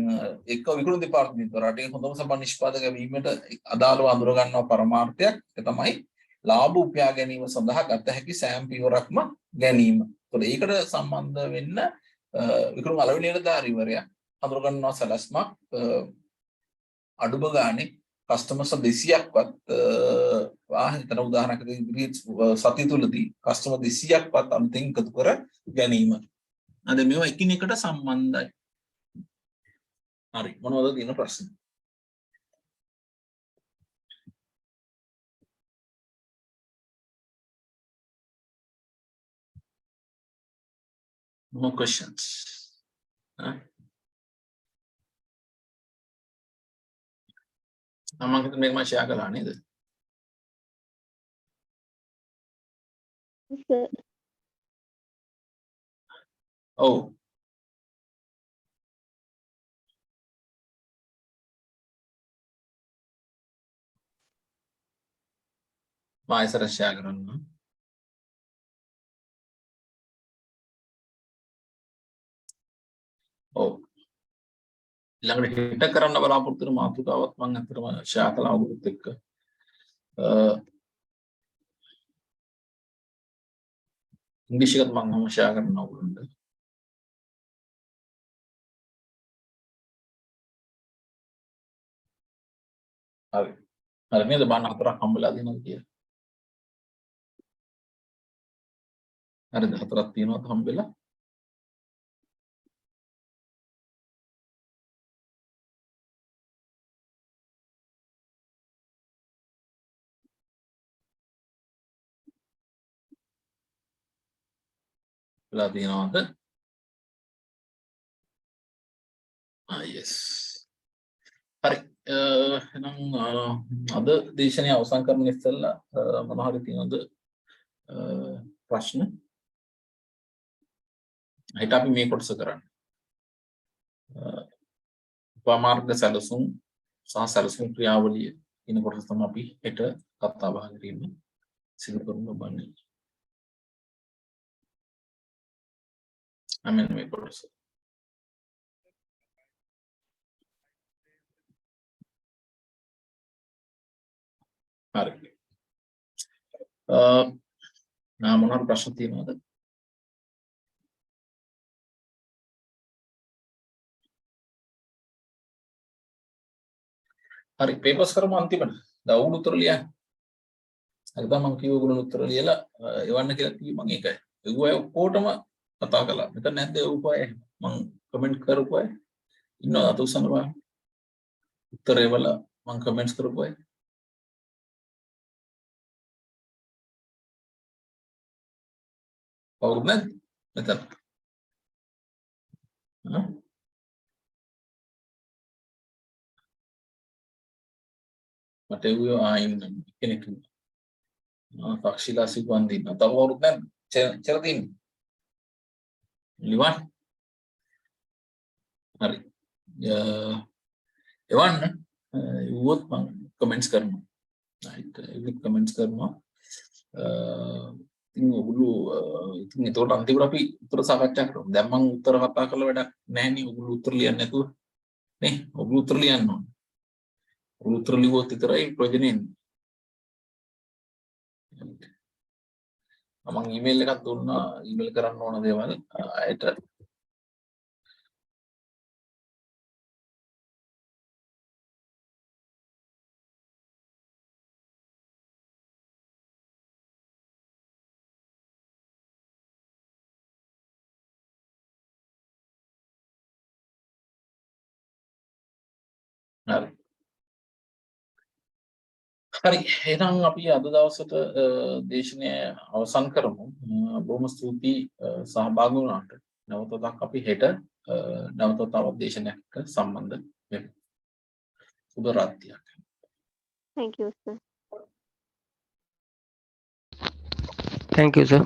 එක්ක විකුණුම් දෙපාර්තමේන්තුව රටේ හොඳම සබන් නිෂ්පාදක වීමට අදාළව හඳුනා ගන්නා පරමාර්ථයක් ඒ තමයි ලාභ උපයා ගැනීම සඳහා ගත හැකි සෑම පියවරක්ම ගැනීම. ඒකට සම්බන්ධ වෙන්න විකුණුම් අලෙවි නිලධාරීවරයා හඳුනා ගන්නවා සැලැස්මක් අඩුම ගානේ කස්ටමර්ස් 200ක්වත් හිතන උදාහරණයකට සතිය තුලදී කස්ටමර් 200ක්වත් අලුතෙන් එකතු කර ගැනීම. අද මේවා එකිනෙකට සම්බන්ධයි. හරි මොනවද තියෙන ප්‍රශ්න? No questions. මම හිතන්නේ මේක මම ෂෙයා කළා නේද? ඔව්. මම ඉස්සර ෂෙයා කරනවා. ඔව්. ළඟට හිට කරන්න බලාපොරොත්තු වෙන මාතෘකාවක් මම අතරම ෂෙයා කළා ඔයගොල්ලොත් එක්ක. ඉංග්‍රීසි එකත් මම ෂෙයා කරනවා ඔයගොල්ලන්ට. හරි. හරි නේද බාන හතරක් හම්බෙලා දෙනවද කියලා? හරිද හතරක් තියෙනවද හම්බෙලා? වෙලා තියෙනවද? yes. හරි එහෙනම් අද දේශනය අවසන් කරන්න ඉස්සෙල්ලා මොනවා හරි තියෙනවද ප්‍රශ්න? හිත අපි මේ කොටස කරන්නේ. උපමාර්ග සැලසුම් සහ සැලසුම් ක්‍රියාවලිය කියන කොටස තමයි අපි හෙට කතා බහ කිරීම සිදු කරන්න බන්නේ. අමෙන් මේ කොටස. හරි. මොනවාරි ප්‍රශ්න තියෙනවද? හරි පේපර්ස් කරමු අන්තිමට. දවුණු උත්තර ලියන්න. හරි මම කිව්ව ඔයගොල්ලෝ උත්තර ලියලා එවන්න කියලා කිව්ව මම ඒකයි. ඒගොල්ලෝ අය ඔක්කොටම කතා කළා. මෙතන නැද්ද ඒ උපාය? මම කමෙන්ට් කරපු අය ඉන්නවද අත උස්සන්න බලන්න. උත්තරේ වල මම කමෙන්ට්ස් කරපු අය. කවුරුත් නැද්ද? මෙතන. මට එව්වේ ආයින් කෙනෙක් ඉන්නවා. පක්ෂිලා සිවන්දි ඉන්නවා. තව කවුරුත් නැද්ද? චරදින්. ලිවන්. හරි. එවන්න ඉවුවොත් මම කමෙන්ට්ස් කරනවා. right ඒක කමෙන්ට්ස් කරනවා. ඉතින් ඔගොල්ලෝ ඉතින් ඒකට අන්තිමට අපි උත්තර සාකච්ඡා කරමු. දැන් මම උත්තර කතා කරලා වැඩක් නැහැ නේ. ඔගොල්ලෝ උත්තර ලියන්නේ නැතුව නේ. ඔගොල්ලෝ උත්තර ලියන්න ඕනේ. ඔගොල්ලෝ උත්තර ලිව්වොත් විතරයි ප්‍රයෝජනෙ එන්නේ. මම ඊමේල් එකක් දුන්නා ඊමේල් කරන්න ඕන දේවල් අයට. හරි. හරි එහෙනම් අපි අද දවසට දේශනය අවසන් කරමු. බොහොම ස්තුතියි සහභාගී වුණාට. නැවතත් අපි හෙට නැවත තවත් දේශනයක් එක්ක සම්බන්ධ වෙමු. සුබ රාත්‍රියක්. Thank you, sir. Thank you, sir.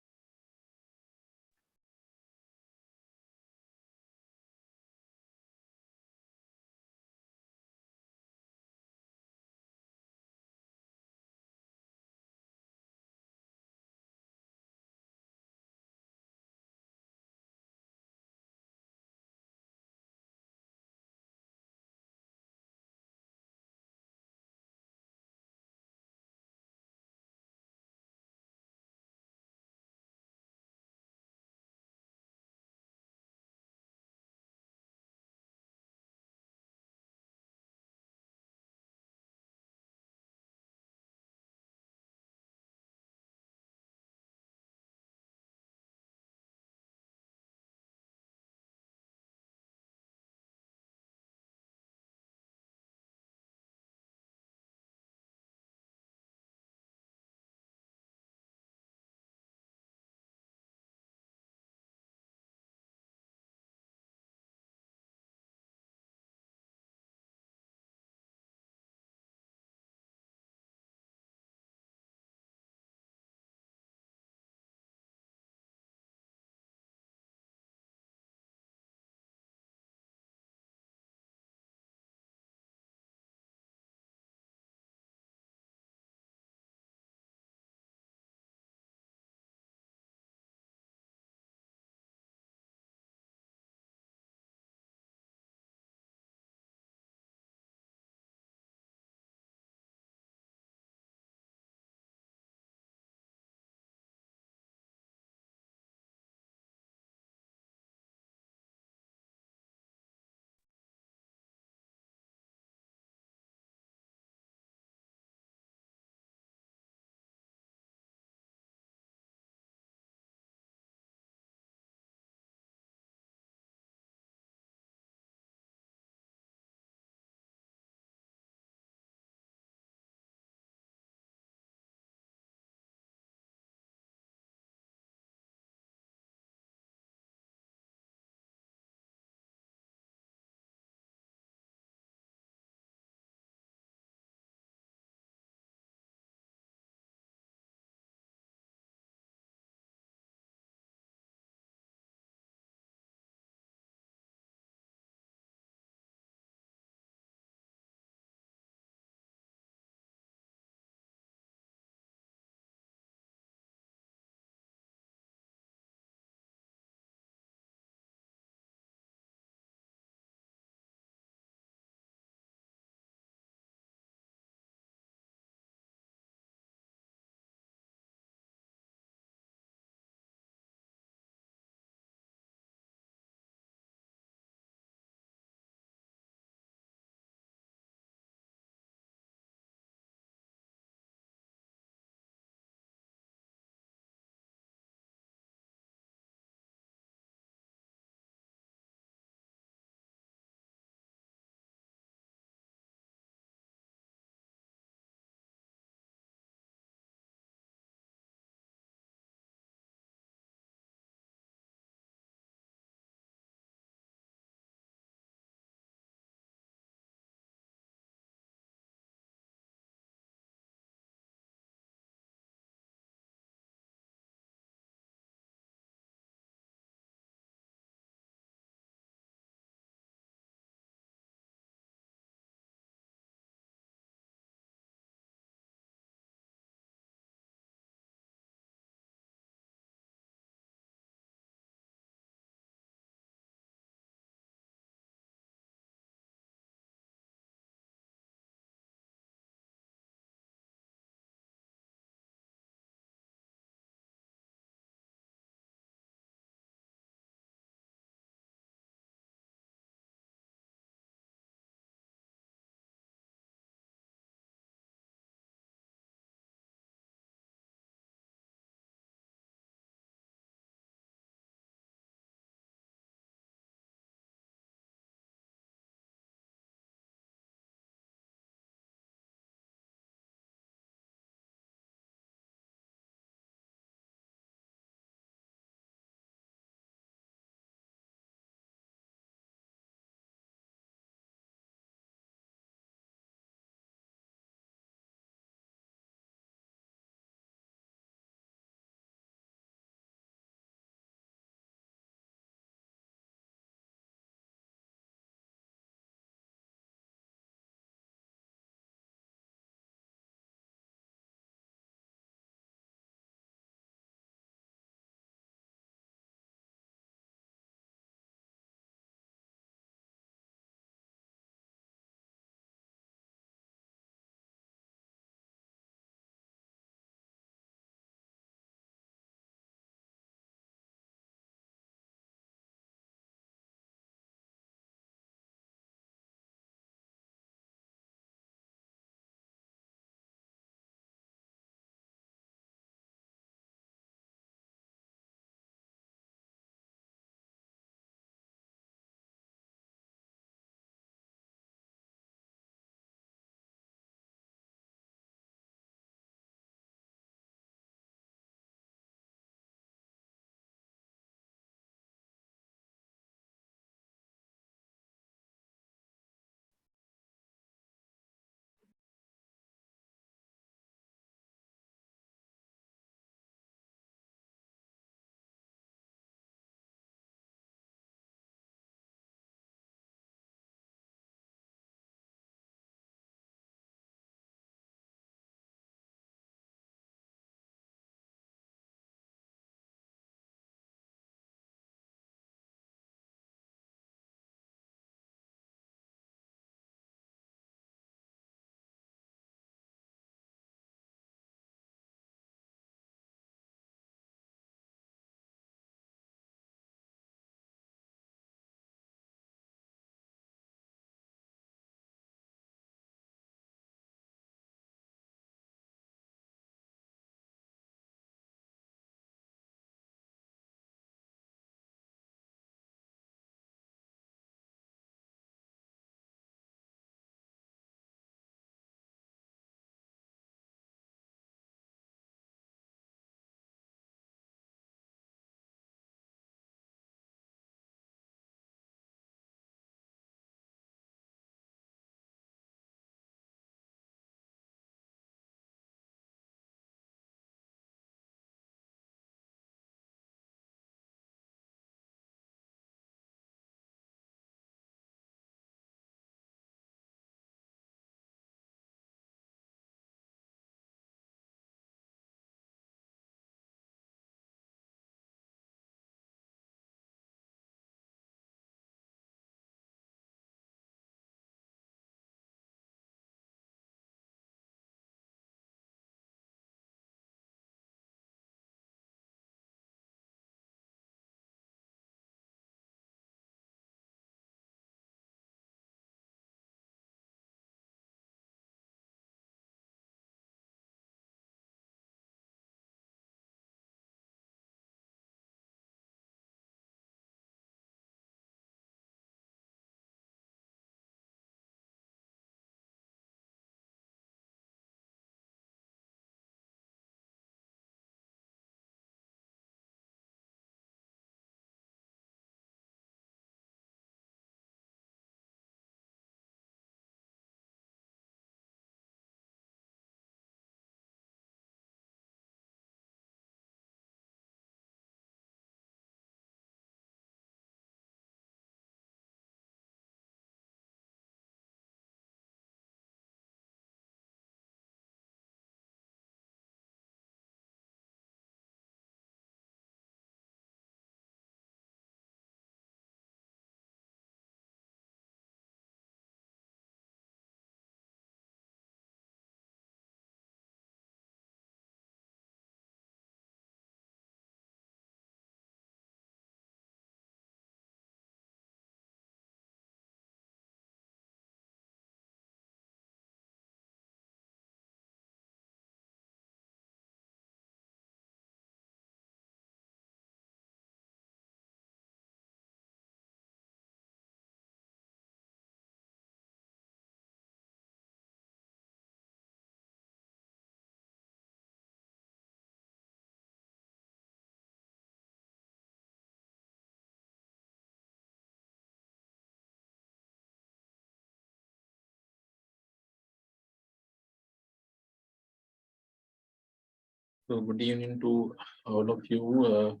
So good evening to all of you.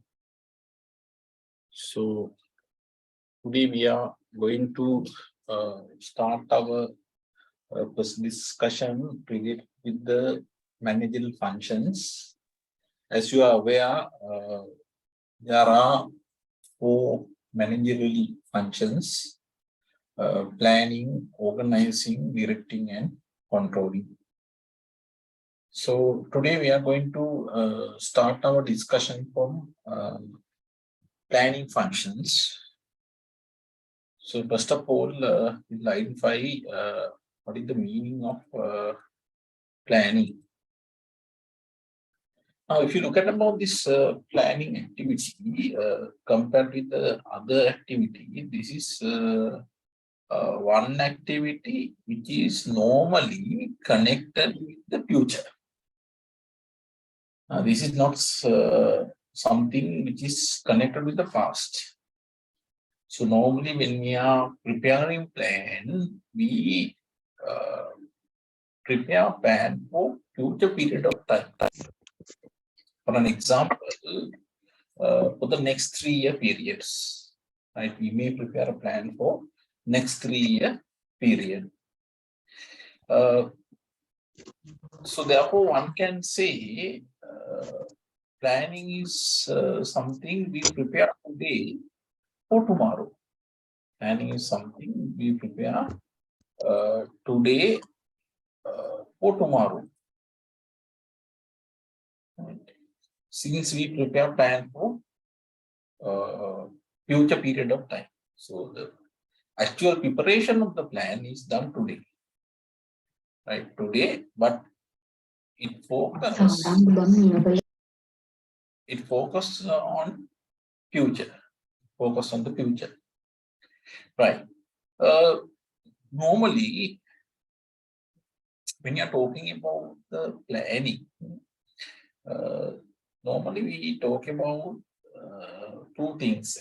So today we are going to start our first discussion related with the managerial functions. As you are aware, there are 4 managerial functions: planning, organizing, directing, and controlling. So today we are going to start our discussion from planning functions. So first of all, we'll identify what is the meaning of planning. Now, if you look at about this planning activity compared with the other activity, this is one activity which is normally connected with the future. This is not something which is connected with the past. So normally when we are preparing plan, we prepare plan for future period of time. For an example, for the next 3-year periods, right? We may prepare a plan for next 3-year period. So therefore, one can say planning is something we prepare today for tomorrow. Planning is something we prepare today for tomorrow. Right? Since we prepare plan for future period of time. So the actual preparation of the plan is done today. Right, today, but it focuses on future, focus on the future. Right. Normally, when you're talking about the planning, normally we talk about 2 things.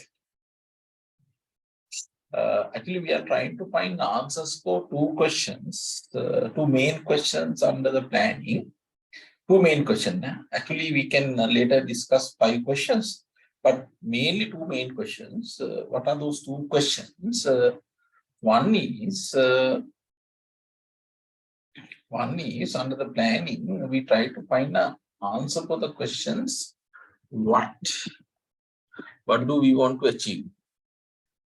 Actually, we are trying to find answers for 2 questions, 2 main questions under the planning. 2 main questions. Actually, we can later discuss 5 questions, but mainly 2 main questions. What are those 2 questions? One is under the planning, we try to find an answer for the questions: what do we want to achieve?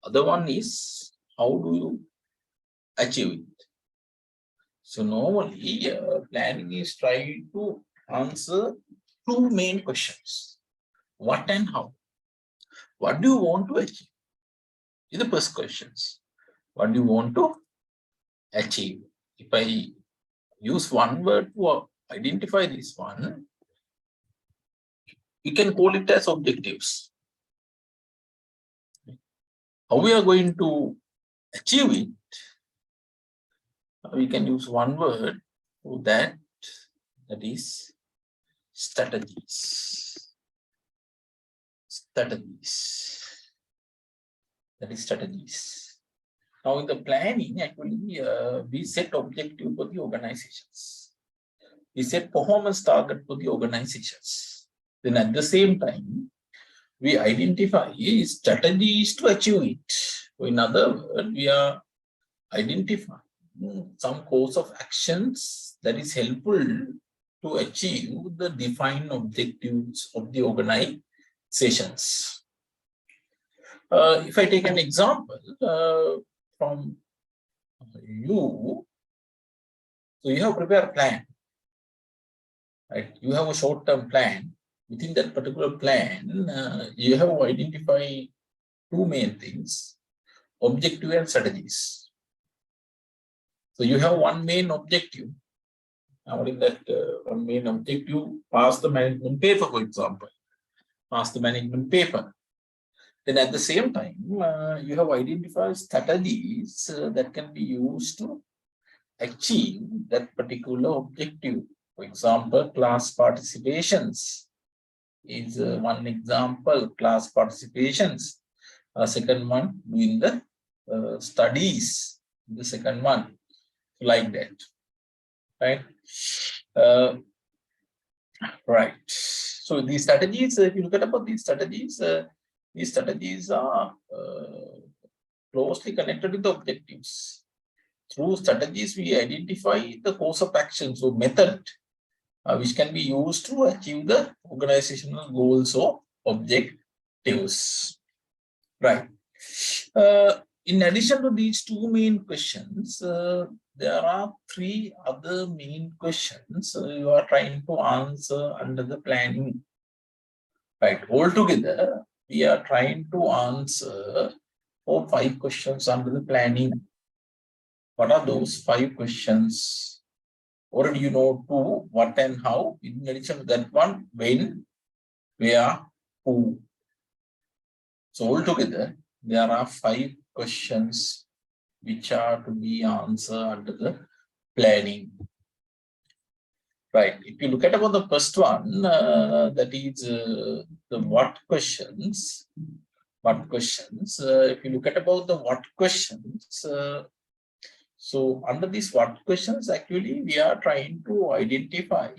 Other one is, how do you achieve it? So normally, planning is trying to answer 2 main questions: what and how. What do you want to achieve? Is the first questions. What do you want to achieve? If I use one word to identify this one, we can call it as objectives. How we are going to achieve it, we can use one word for that, that is strategies. Strategies. That is strategies. Now in the planning, actually, we set objective for the organizations. We set performance target for the organizations. Then at the same time, we identify strategies to achieve it. So in other words, we are identifying some course of actions that is helpful to achieve the defined objectives of the organizations. If I take an example from you, so you have prepared a plan, right? You have a short-term plan. Within that particular plan, you have identified 2 main things: objective and strategies. So you have one main objective. Now in that one main objective, pass the management paper, for example. Pass the management paper. Then at the same time, you have identified strategies that can be used to achieve that particular objective. For example, class participations is one example, class participations. Second one, doing the studies, the second one, like that, right? Right. So these strategies, if you look at about these strategies are closely connected with the objectives. Through strategies, we identify the course of action, so method, which can be used to achieve the organizational goals or objectives. Right. In addition to these two main questions, there are three other main questions you are trying to answer under the planning. Right. Altogether, we are trying to answer 5 questions under the planning. What are those 5 questions? Already you know who, what, and how. In addition to that one, when, where, who. So altogether, there are 5 questions which are to be answered under the planning. Right. If you look at about the first one, that is the what questions. What questions? If you look at about the what questions, so under these what questions, actually we are trying to identify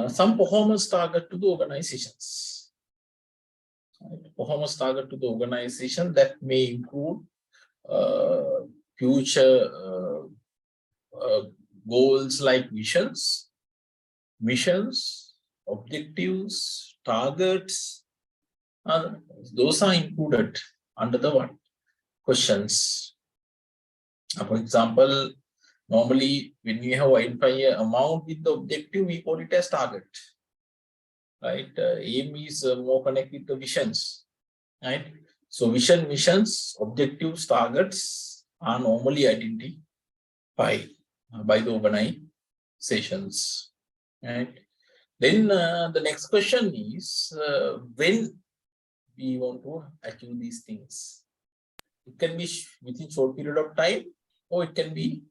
some performance target to the organizations. Right? Performance target to the organization that may include future goals like missions, objectives, targets. Those are included under the what questions. For example, normally when we have identify an amount with the objective, we call it as target. Right? Aim is more connected to visions. Right? So vision, missions, objectives, targets are normally identified by the organizations. Right? Then the next question is when we want to achieve these things. It can be within short period of time, or it can be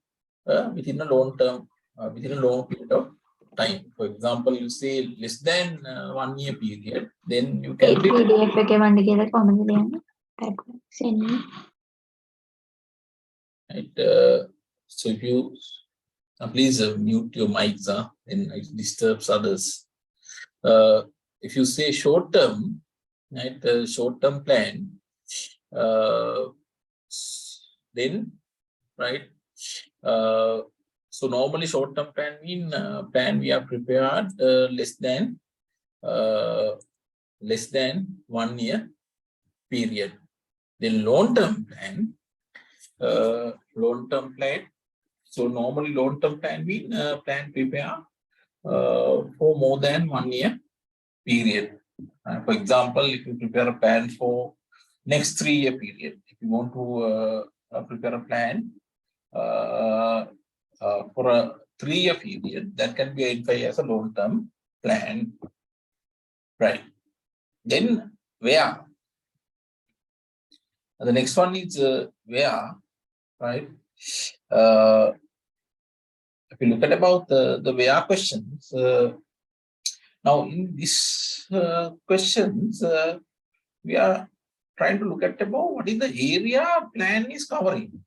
within a long term, within a long period of time. For example, you say less than 1 year period, then you can be. PDF එක වන්න කියලා comment දෙන්න. type send me. Right, so if you please mute your mics, then it disturbs others. If you say short term, right, short term plan, then right, so normally short term plan mean plan we are prepared less than 1 year period. Then long term plan, so normally long term plan mean plan prepare for more than 1 year period. For example, if you prepare a plan for next 3 year period, if you want to prepare a plan for a 3 year period, that can be identified as a long term plan. Right. Then where? The next one is where, right? If you look at about the where questions, now in these questions, we are trying to look at about what is the area plan is covering.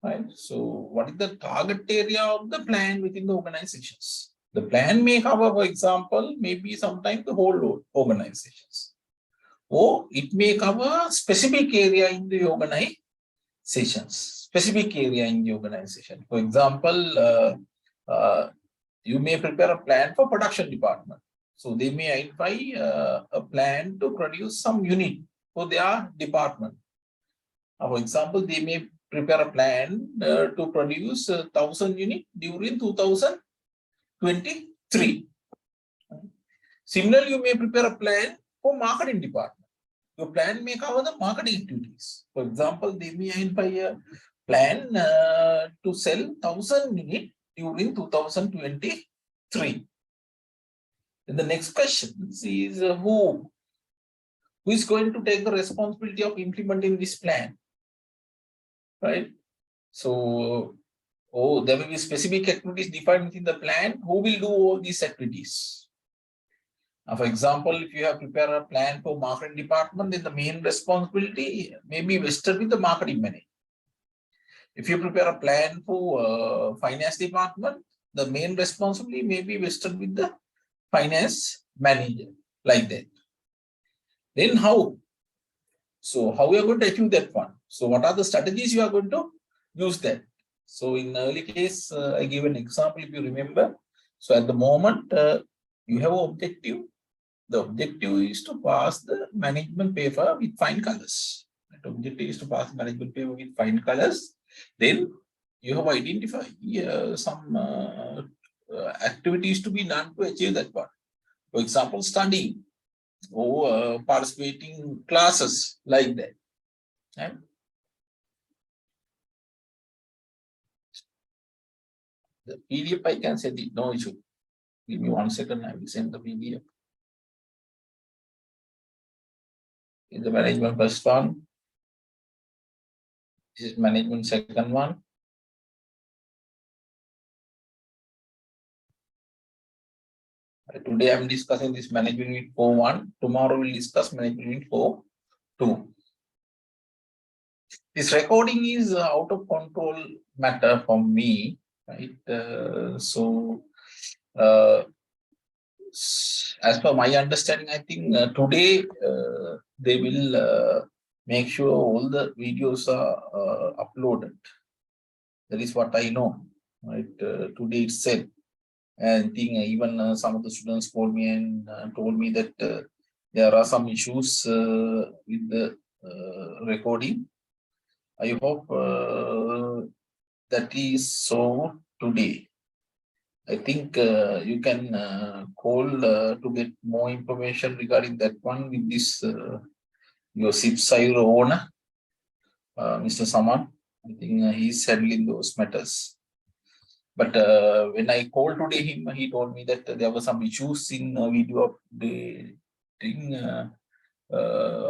Right? So what is the target area of the plan within the organizations? The plan may cover, for example, maybe sometimes the whole organizations. Or it may cover specific area in the organizations, specific area in the organization. For example, you may prepare a plan for production department. So they may identify a plan to produce some unit for their department. For example, they may prepare a plan to produce 1,000 units during 2023. Similarly, you may prepare a plan for marketing department. Your plan may cover the marketing activities. For example, they may identify a plan to sell 1,000 units during 2023. And the next question is who is going to take the responsibility of implementing this plan? Right? So, there will be specific activities defined within the plan. Who will do all these activities? For example, if you have prepared a plan for marketing department, then the main responsibility may be vested with the marketing manager. If you prepare a plan for finance department, the main responsibility may be vested with the finance manager, like that. Then how? So how we are going to achieve that one? So what are the strategies you are going to use that? So in early case, I give an example if you remember. So at the moment, you have an objective. The objective is to pass the management paper with fine colors. The objective is to pass the management paper with fine colors. Then you have identified some activities to be done to achieve that one. For example, studying or participating classes, like that. And the PDF I can send it, no issue. Give me 1 second, I will send the PDF. In the management first one, this is management second one. Today I'm discussing this management unit 4.1. Tomorrow we'll discuss management unit 4.2. This recording is out of control matter for me, right? As per my understanding, I think today they will make sure all the videos are uploaded. That is what I know, right? Today itself. And I think even some of the students called me and told me that there are some issues with the recording. I hope that is so today. I think you can call to get more information regarding that one with this your SIP owner, Mr. Saman. I think he's handling those matters. But when I called today him, he told me that there were some issues in video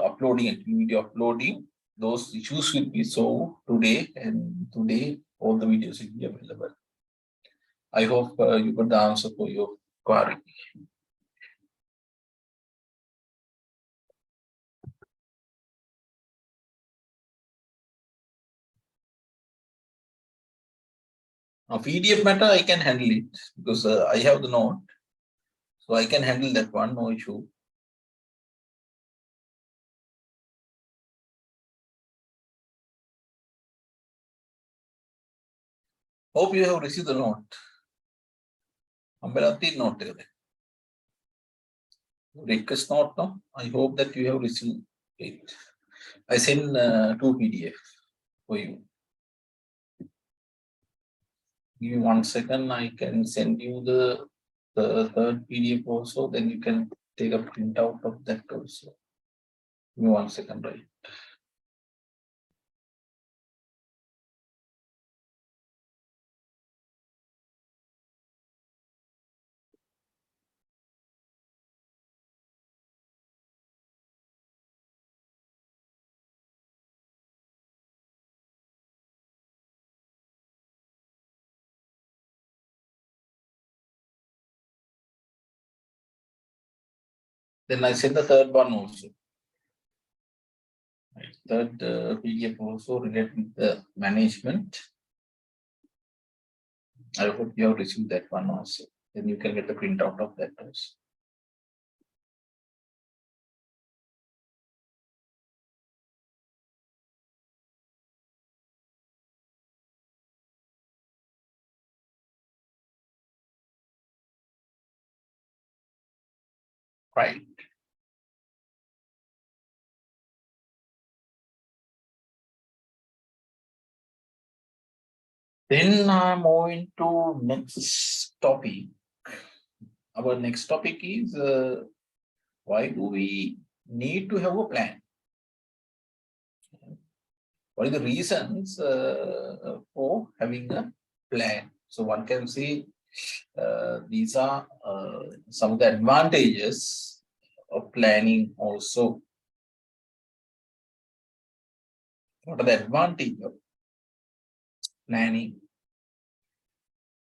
uploading, video uploading. Those issues will be solved today, and today all the videos will be available. I hope you got the answer for your query. Now, PDF matter, I can handle it because I have the note. So I can handle that one, no issue. Hope you have received the note. Note. Request note, no? I hope that you have received it. I send 2 PDF for you. Give me 1 second, I can send you the third PDF also, then you can take a printout of that also. Give me 1 second, right? Then I send the third one also. Right. Third PDF also related with the management. I hope you have received that one also. Then you can get the printout of that also. Right. Then I'm moving to next topic. Our next topic is why do we need to have a plan? What are the reasons for having a plan? So one can say these are some of the advantages of planning also. What are the advantages of planning?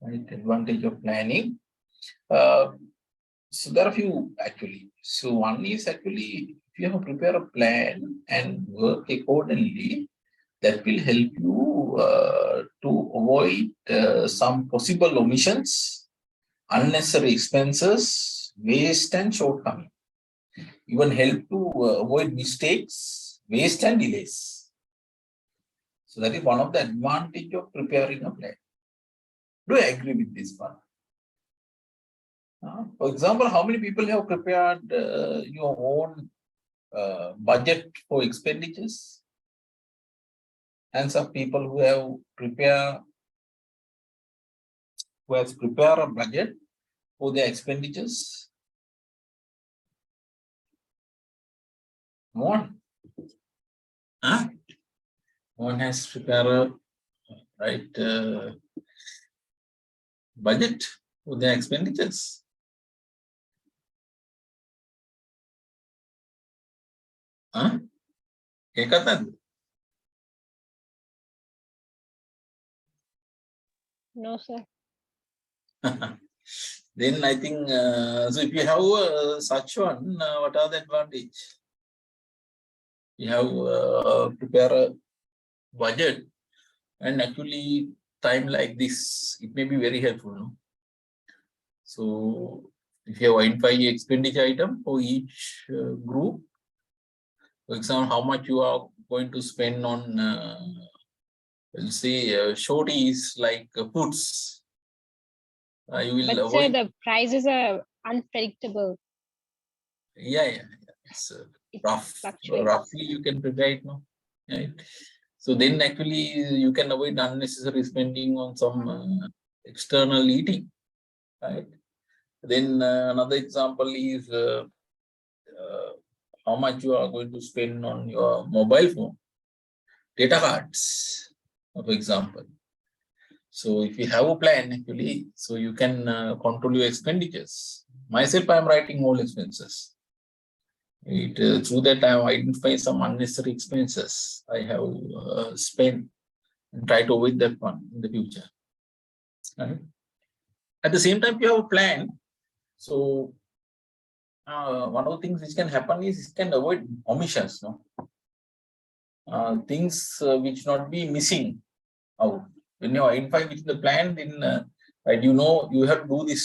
Right? Advantage of planning. So there are a few actually. So one is actually if you have to prepare a plan and work accordingly, that will help you to avoid some possible omissions, unnecessary expenses, waste and shortcoming. Even help to avoid mistakes, waste and delays. So that is one of the advantage of preparing a plan. Do I agree with this one? For example, how many people have prepared your own budget for expenditures? And some people who have prepared a budget for their expenditures. One. Huh? One has prepared a budget for their expenditures. Huh? No, sir. Then I think, so if you have such one, what are the advantage? You have prepare a budget, and actually time like this, it may be very helpful. No? So if you identify expenditure item for each group, for example, how much you are going to spend on, let's say, shorties like foods. You will But avoid. sir, the prices are unpredictable. Yeah. It's It rough. fluctuates. Roughly, you can prepare it, no? Right. So then, actually, you can avoid unnecessary spending on some external eating, right? Then another example is how much you are going to spend on your mobile phone, data cards, for example. So if you have a plan, actually, so you can control your expenditures. Myself, I am writing all expenses. Through that, I have identified some unnecessary expenses I have spent and try to avoid that one in the future. Right? At the same time, if you have a plan, so one of the things which can happen is it can avoid omissions, no? Things which not be missing out. When you identify within the plan, then right, you know you have to do this.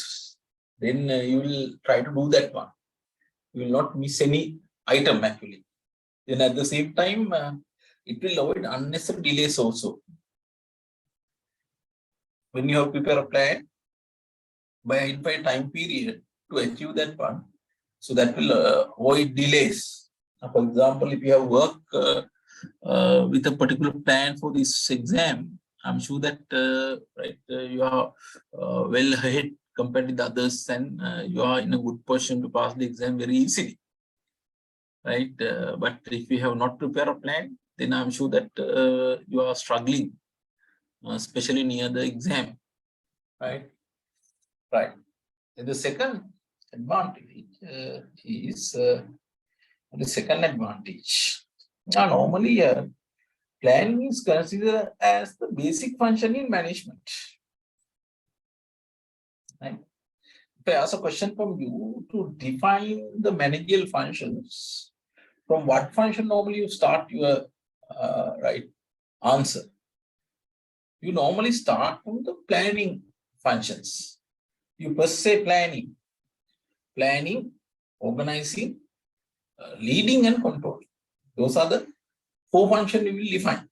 Then you will try to do that one. You will not miss any item actually. Then at the same time, it will avoid unnecessary delays also. When you have prepared a plan by identifying time period to achieve that one, so that will avoid delays. For example, if you have worked with a particular plan for this exam, I'm sure that you are well ahead compared with others, and you are in a good position to pass the exam very easily. Right? But if you have not prepared a plan, then I'm sure that you are struggling, especially near the exam. Right? Right. And the second advantage is Now, normally, planning is considered as the basic function in management. Right? If I ask a question from you to define the managerial functions, from what function normally you start your answer? You normally start from the planning functions. You first say planning, organizing, leading and controlling. Those are the 4 functions you will define.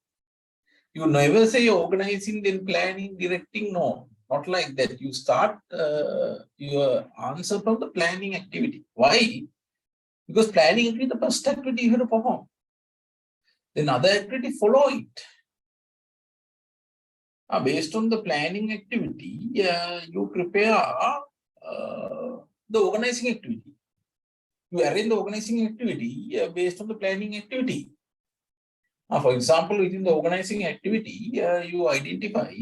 You never say organizing, then planning, directing. No, not like that. You start your answer from the planning activity. Why? Because planning activity is the first activity you have to perform. Then other activity follow it. Based on the planning activity, you prepare the organizing activity. You arrange the organizing activity based on the planning activity. For example, within the organizing activity, you identify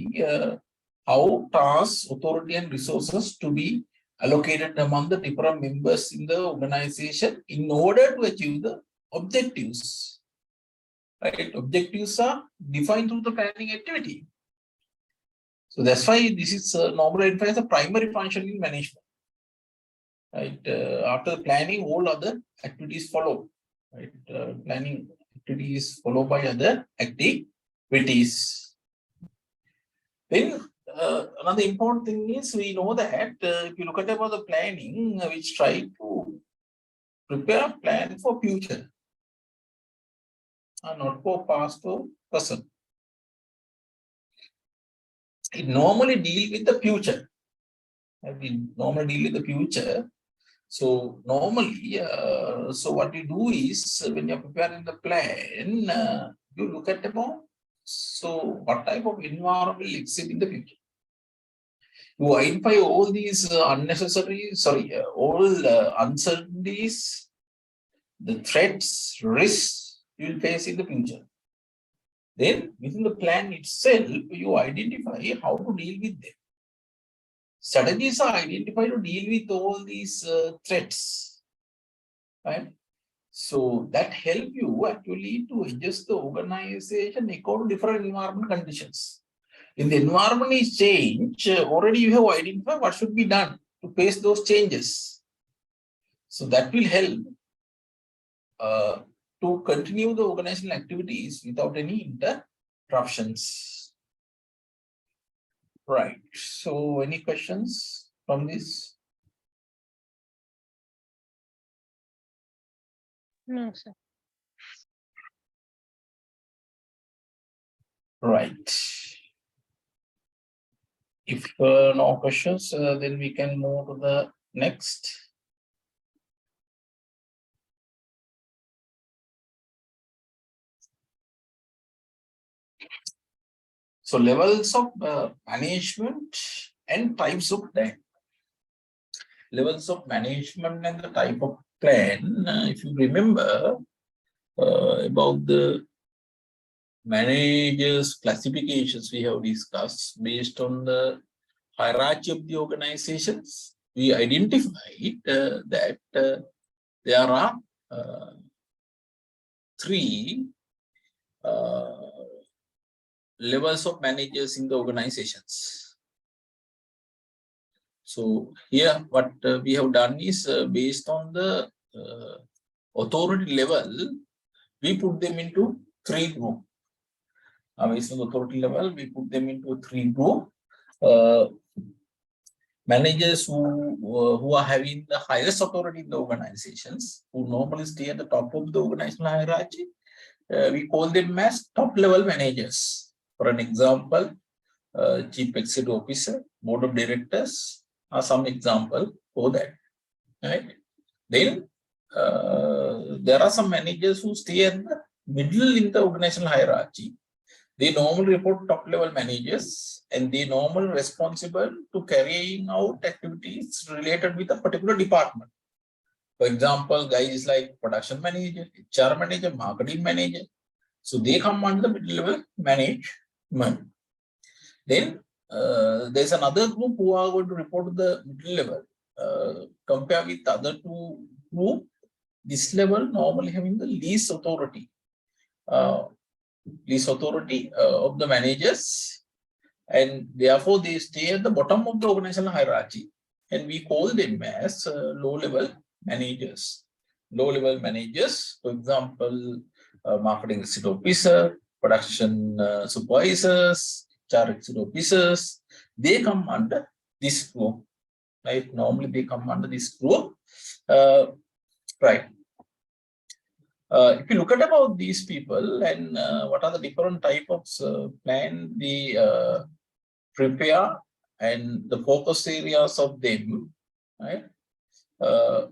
how tasks, authority, and resources to be allocated among the different members in the organization in order to achieve the objectives. Right? Objectives are defined through the planning activity. So that's why this is normally identified as a primary function in management. Right? After planning, all other activities follow. Right? Planning activities followed by other activities. Then another important thing is we know that if you look at about the planning, which try to prepare a plan for future, not for past or present. It normally deal with the future. We normally deal with the future. So normally, so what you do is when you're preparing the plan, you look at about so what type of environment will exist in the future. You identify all these all uncertainties, the threats, risks you will face in the future. Then within the plan itself, you identify how to deal with them. Strategies are identified to deal with all these threats, right? So that help you actually to adjust the organization according to different environment conditions. If the environment is changed, already you have identified what should be done to face those changes. So that will help to continue the organizational activities without any interruptions. Right. So any questions from this? No, sir. Right. If no questions, then we can move to the next. So levels of management and types of plan. Levels of management and the type of plan. If you remember about the managers classifications we have discussed based on the hierarchy of the organizations, we identified that there are three levels of managers in the organizations. So here what we have done is based on the authority level, we put them into three groups. Based on the authority level, we put them into three groups. Managers who are having the highest authority in the organizations, who normally stay at the top of the organizational hierarchy, we call them as top level managers. For an example, Chief Executive Officer, Board of Directors are some example for that. Right? Then there are some managers who stay at the middle in the organizational hierarchy. They normally report top level managers and they normally responsible to carrying out activities related with a particular department. For example, guys like production manager, HR manager, marketing manager. So they come under the middle level management. Then there's another group who are going to report to the middle level. Compare with other two groups, this level normally having the least authority. Of the managers, and therefore they stay at the bottom of the organizational hierarchy, and we call them as low-level managers. Low-level managers, for example, marketing executive officer, production supervisors, HR executive officers, they come under this group, right? Normally they come under this group, right? If you look at about these people and what are the different type of plan we prepare and the focus areas of them, right? So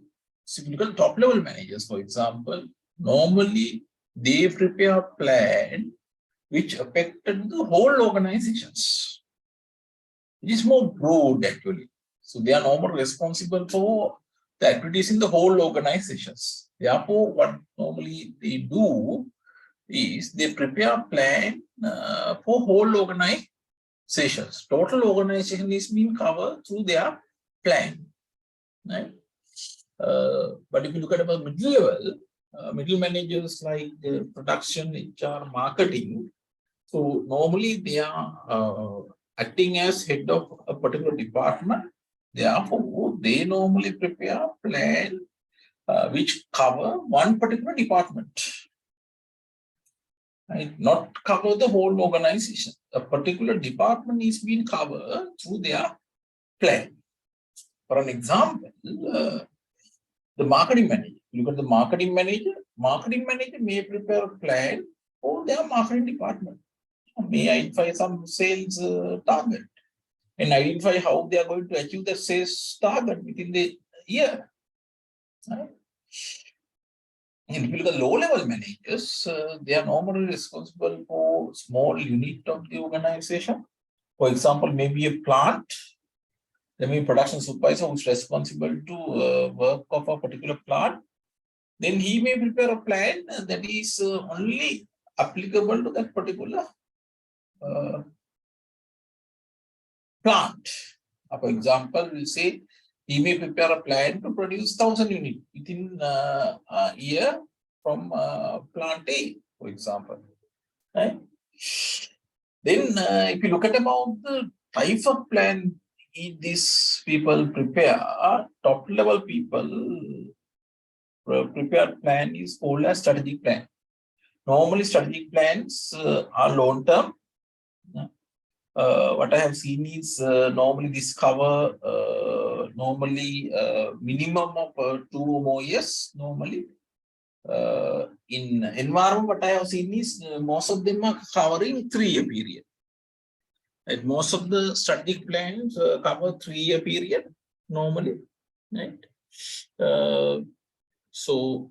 if you look at top level managers, for example, normally they prepare a plan which affected the whole organizations. It is more broad actually. So they are normally responsible for the activities in the whole organizations. Therefore, what normally they do is they prepare a plan for whole organizations. Total organization is being covered through their plan. Right? But if you look at about middle level, middle managers like production, HR, marketing, so normally they are acting as head of a particular department. Therefore, they normally prepare a plan which cover one particular department, right? Not cover the whole organization. a particular department is being covered through their plan. For an example, the marketing manager. Look at the marketing manager. Marketing manager may prepare a plan for their marketing department. May identify some sales target and identify how they are going to achieve the sales target within the year. Right? And if you look at low-level managers, they are normally responsible for small unit of the organization. For example, maybe a plant. There may be a production supervisor who is responsible to work of a particular plant. Then he may prepare a plan that is only applicable to that particular plant. For example, we'll say he may prepare a plan to produce 1,000 units within a year from plant A, for example. Right? Then, if you look at about the type of plan these people prepare, top level people prepare plan is called as strategic plan. Normally, strategic plans are long term. What I have seen is normally this cover normally minimum of 2 or more years. Normally, in environment, what I have seen is most of them are covering 3-year period. And most of the strategic plans cover 3-year period normally, right? So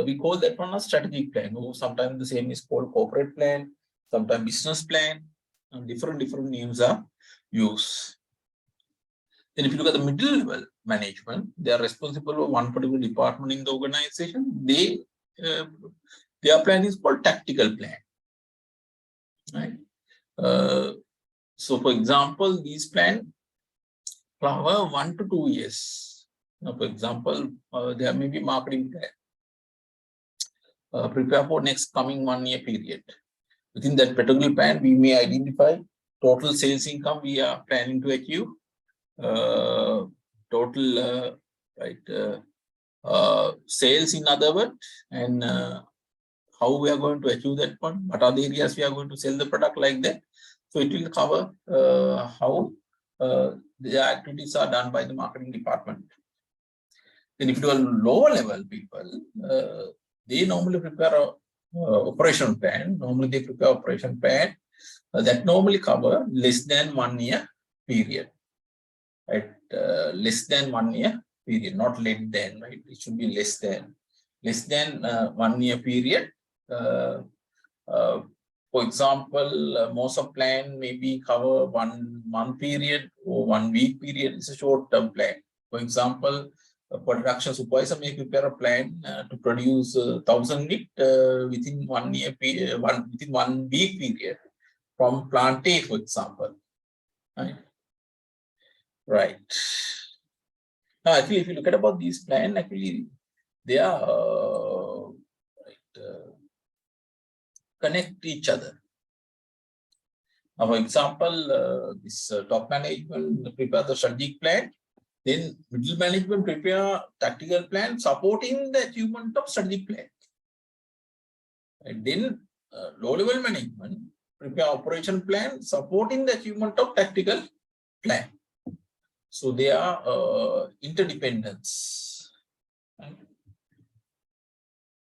we call that one a strategic plan. Or sometimes the same is called corporate plan, sometimes business plan, and different names are used. Then if you look at the middle level management, they are responsible for one particular department in the organization. Their plan is called tactical plan, right? So for example, these plans cover 1 to 2 years. Now, for example, there may be marketing plan. Prepare for next coming 1-year period. Within that particular plan, we may identify total sales income we are planning to achieve, total sales in other words, and how we are going to achieve that one, what are the areas we are going to sell the product like that. So it will cover how the activities are done by the marketing department. Then if you are lower level people, they normally prepare a operation plan. Normally they prepare operation plan that normally cover less than 1 year period. Right? Less than 1 year period, not less than, right? It should be less than 1 year period. For example, most of plan maybe cover 1 month period or 1 week period. It's a short-term plan. For example, a production supervisor may prepare a plan to produce 1,000 units within 1 year period, within 1 week period from plant A, for example. Right. Now, actually, if you look at about these plans, actually they are connect each other. Now, for example, this top management prepare the strategic plan, then middle management prepare tactical plan supporting the achievement of strategic plan. And then low-level management prepare operation plan supporting the achievement of tactical plan. So they are interdependence.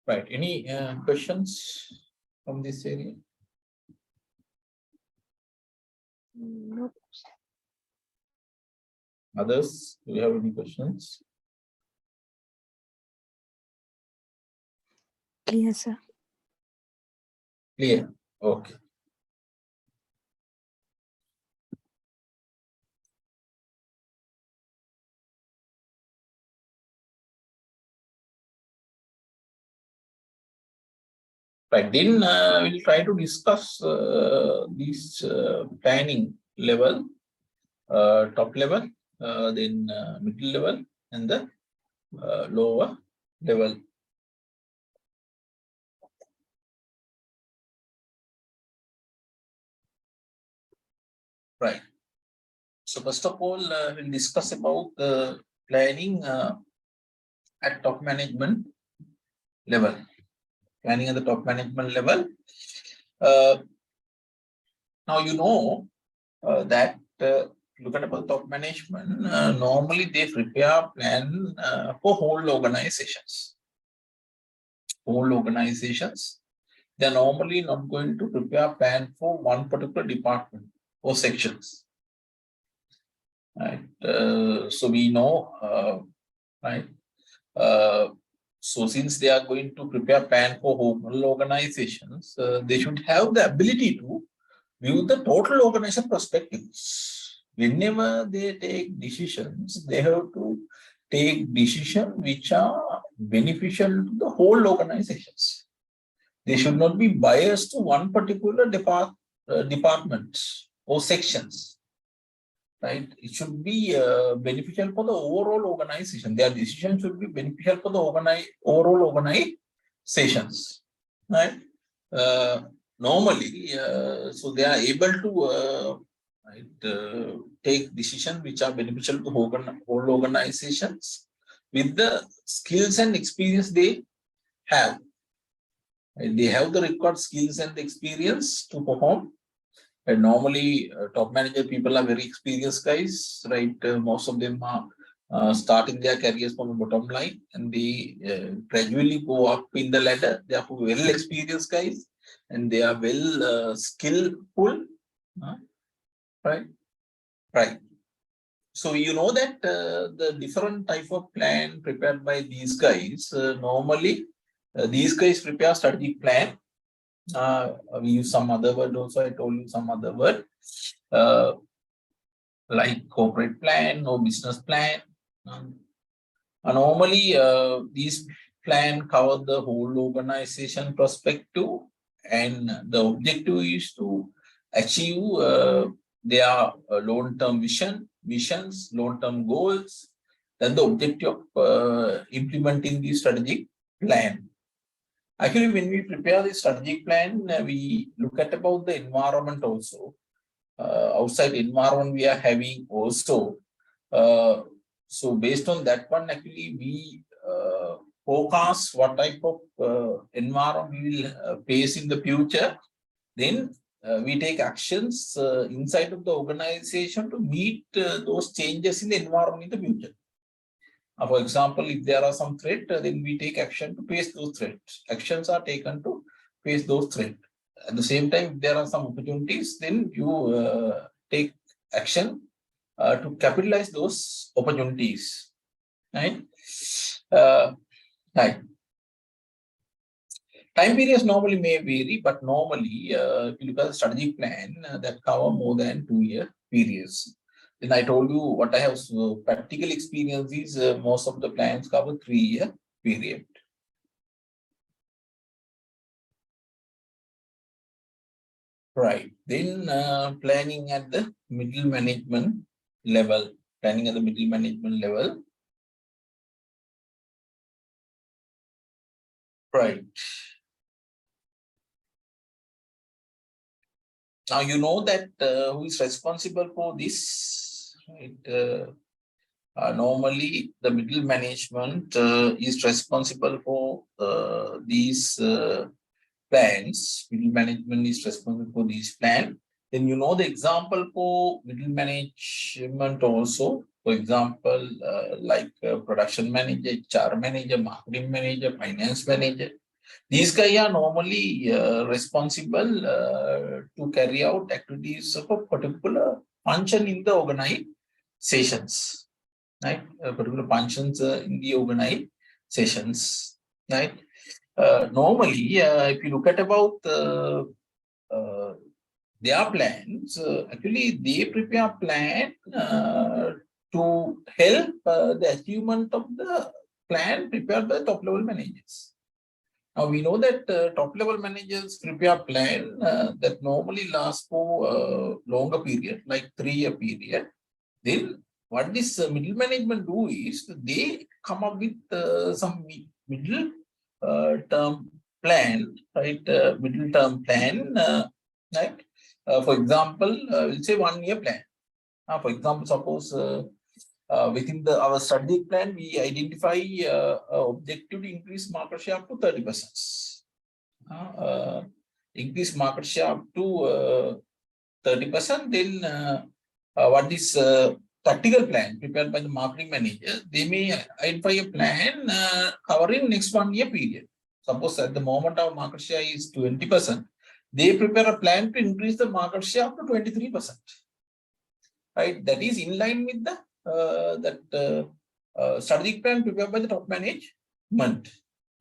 Right. Any questions from this area? No. Others, do you have any questions? Clear, sir. Clear. Okay. Right. Then we'll try to discuss this planning level, top level, then middle level, and the lower level. Right. So first of all, we'll discuss about the planning at top management level. Planning at the top management level. Now you know that look at about top management. Normally they prepare plan for whole organizations. Whole organizations. They're normally not going to prepare plan for one particular department or sections. Right. So we know, right. So since they are going to prepare plan for whole organizations, they should have the ability to view the total organization perspectives. Whenever they take decisions, they have to take decisions which are beneficial to the whole organizations. They should not be biased to one particular department or sections. Right? It should be beneficial for the overall organization. Their decision should be beneficial for the overall organizations. Right? Normally, so they are able to take decisions which are beneficial to whole organizations with the skills and experience they have. They have the required skills and experience to perform. And normally, top manager people are very experienced guys, right? Most of them are starting their careers from the bottom line, and they gradually go up in the ladder. They are well experienced guys, and they are well skillful, right? Right. So you know that the different type of plan prepared by these guys. Normally, these guys prepare strategic plan. We use some other word also. I told you some other word like corporate plan or business plan. Normally, these plan cover the whole organization perspective, and the objective is to achieve their long-term visions, long-term goals, then the objective of implementing the strategic plan. Actually, when we prepare the strategic plan, we look at about the environment also. Outside environment we are having also. So based on that one, actually we forecast what type of environment we will face in the future. Then we take actions inside of the organization to meet those changes in the environment in the future. For example, if there are some threats, then we take action to face those threats. Actions are taken to face those threats. At the same time, if there are some opportunities, then you take action to capitalize those opportunities. Right? Right. Time periods normally may vary, but normally, if you look at the strategic plan, that cover more than 2-year periods. Then I told you what I have practical experience is most of the plans cover 3-year period. Right. Then planning at the middle management level. Planning at the middle management level. Right. Now you know that who is responsible for this. Right. Normally, the middle management is responsible for these plans. Middle management is responsible for these plans. Then you know the example for middle management also. For example, like production manager, HR manager, marketing manager, finance manager. These guys are normally responsible to carry out activities of a particular function in the organizations. Right, particular functions in the organizations. Right. Normally, if you look at about their plans, actually they prepare plan to help the achievement of the plan prepared by top level managers. Now we know that top level managers prepare plan that normally lasts for longer period, like 3-year period. Then what this middle management do is they come up with some middle term plan, right? Middle term plan, right? For example, we'll say 1-year plan. For example, suppose within our strategic plan, we identify objective to increase market share up to 30%. Increase market share up to 30%. Then what is tactical plan prepared by the marketing manager? They may identify a plan covering next 1 year period. Suppose at the moment our market share is 20%, they prepare a plan to increase the market share up to 23%. Right? That is in line with the strategic plan prepared by the top management.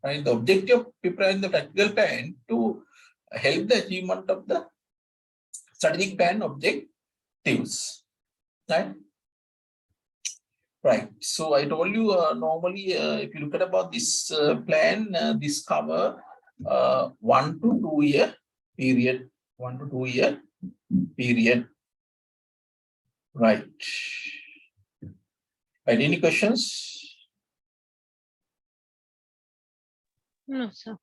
Right? The objective of preparing the tactical plan to help the achievement of the strategic plan objectives. Right? Right. So I told you normally if you look at about this plan, this cover 1 to 2 year period. 1 to 2 year period. Right. Right. Any questions? No, sir.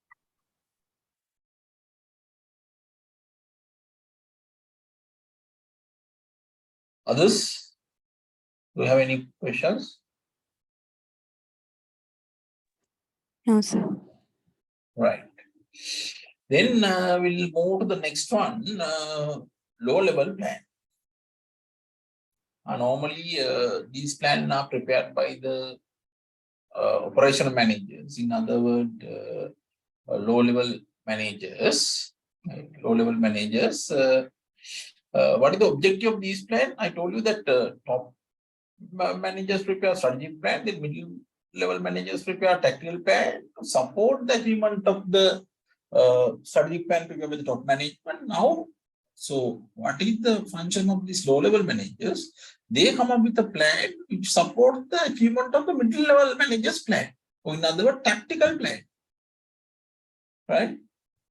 Others? Do you have any questions? No, sir. Right. Then we'll move to the next one, low level plan. Normally, these plans are prepared by the operational managers. In other words, low level managers. Right? Low level managers. What is the objective of these plans? I told you that top managers prepare strategic plan, the middle level managers prepare tactical plan to support the achievement of the strategic plan prepared by the top management. Now, so what is the function of these low level managers? They come up with a plan which supports the achievement of the middle level managers plan, or in other words, tactical plan. Right?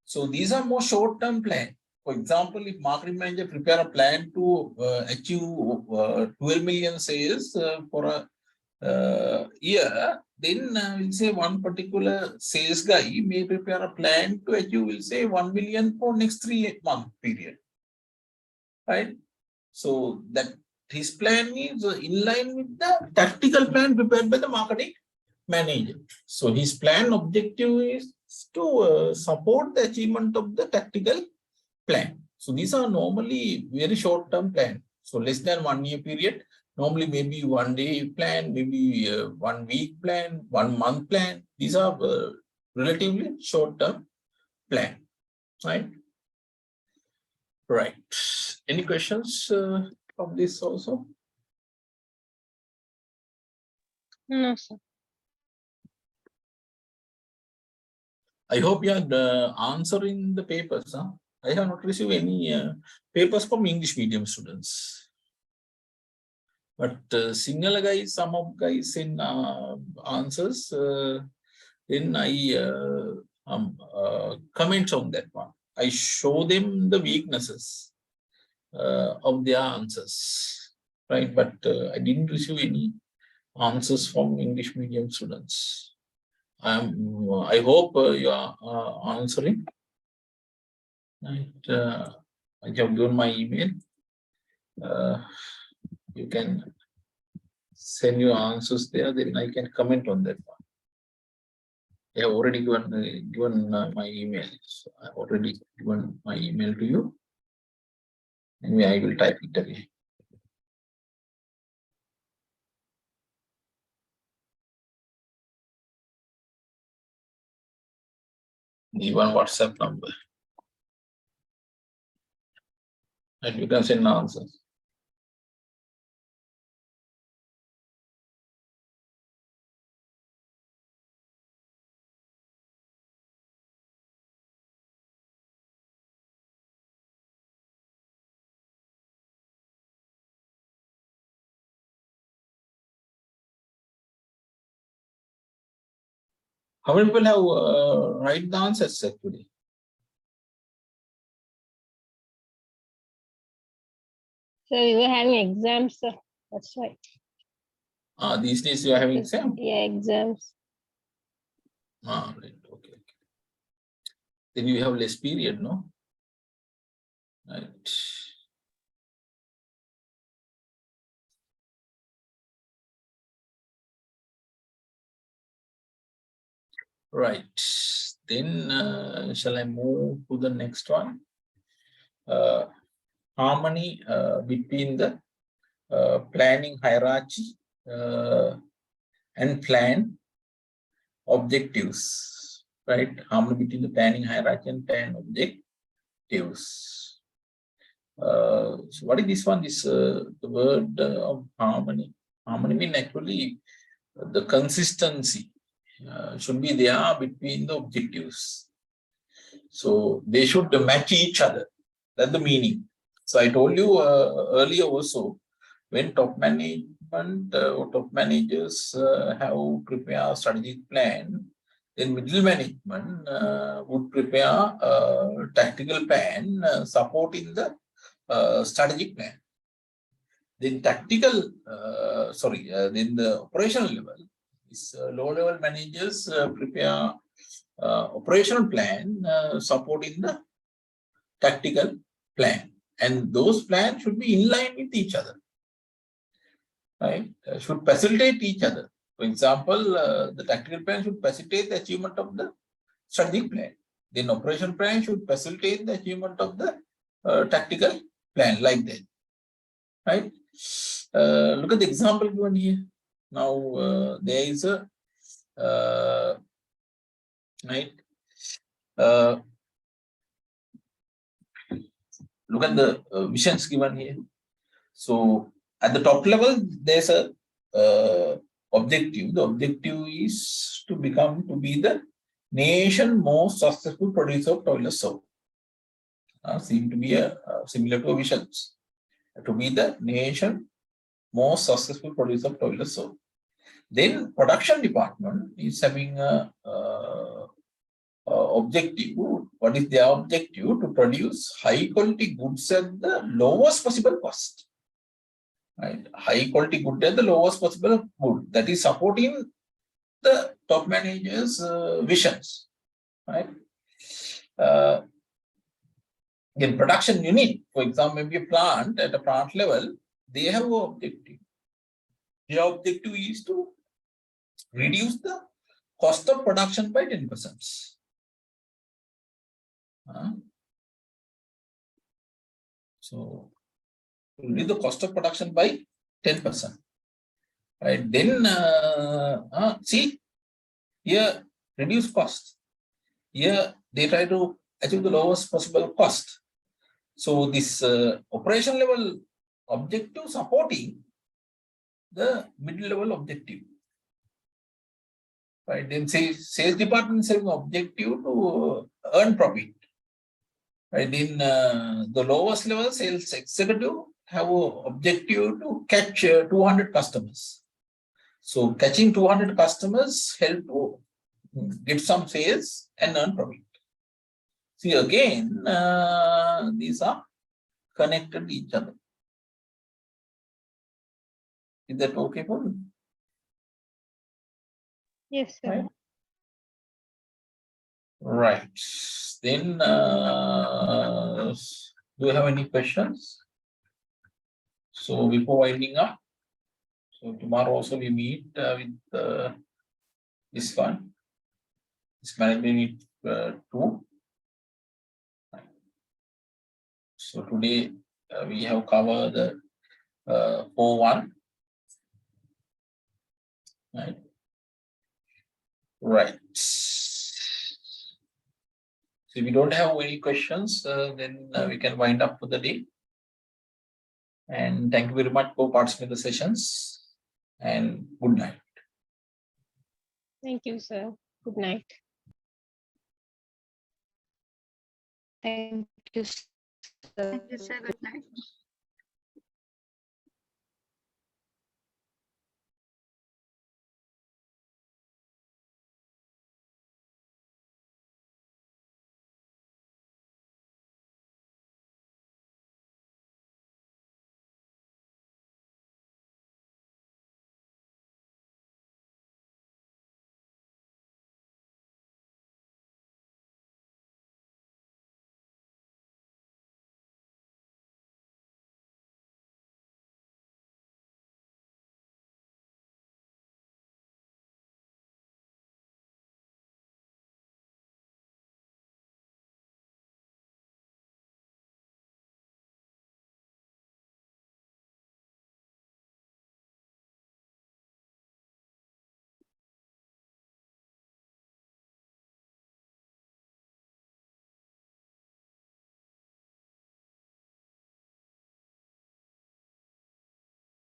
So these are more short-term plan. For example, if marketing manager prepare a plan to achieve 12 million sales for a year, then we'll say one particular sales guy may prepare a plan to achieve, we'll say 1 million for next 3-month period. Right? So that his plan is in line with the tactical plan prepared by the marketing manager. So his plan objective is to support the achievement of the tactical plan. So these are normally very short-term plan. So less than 1 year period, normally maybe 1 day plan, maybe 1 week plan, 1 month plan. These are relatively short-term plan, right? Right. Any questions of this also? No, sir. I hope you are answering the papers. Huh? I have not received any papers from English medium students. But Sinhala guys, some of guys send answers. Then I comment on that one. I show them the weaknesses of their answers, right? But I didn't receive any answers from English medium students. I hope you are answering. Right? I have given my email. You can send your answers there, then I can comment on that one. I have already given my email. So I have already given my email to you. Anyway, I will type it again. The one WhatsApp number. And you can send answers. How many people have write the answers actually? So we were having exams, sir. That's why. These days you are having exam? Yeah, exams. Right. Okay. Then you have less period, no? Right. Right. Then shall I move to the next one? harmony between the planning hierarchy and plan objectives, right? Harmony between the planning hierarchy and plan objectives. So what is this one? This the word of harmony. Harmony means actually the consistency should be there between the objectives. So they should match each other. That's the meaning. So I told you earlier also, when top management or top managers have prepare strategic plan, then middle management would prepare a tactical plan supporting the strategic plan. Then tactical, then the operational level, is low level managers prepare operational plan supporting the tactical plan, and those plans should be in line with each other, right? Should facilitate each other. For example, the tactical plan should facilitate the achievement of the strategic plan. Then operational plan should facilitate the achievement of the tactical plan, like that, right? Look at the example given here. Now there is a right. Look at the visions given here. So at the top level, there's a objective. The objective is to be the nation most successful producer of toilet soap. Seem to be similar to visions. To be the nation most successful producer of toilet soap. Then production department is having a objective. What is their objective? To produce high quality goods at the lowest possible cost. Right? High quality good at the lowest possible good. That is supporting the top managers' visions. Right? In production unit, for example, maybe a plant at a plant level, they have an objective. Their objective is to reduce the cost of production by 10%. So, reduce the cost of production by 10%. Right? Then, see, here, reduce cost. Here, they try to achieve the lowest possible cost. So, this operation level objective supporting the middle level objective. Right? Then, say, sales department is having objective to earn profit. Right? Then, the lowest level sales executive have an objective to catch 200 customers. So catching 200 customers help to get some sales and earn profit. See, again, these are connected to each other. Is that okay for you? Yes, sir. Right. Then, do you have any questions? So before winding up, so tomorrow also we meet with this one, this management 2. So today we have covered the 4.1. Right. Right. So if we don't have any questions, then we can wind up for the day. And thank you very much for participating in the sessions. And good night. Thank you, sir. Good night. Thank you, sir. Thank you, sir. Good night.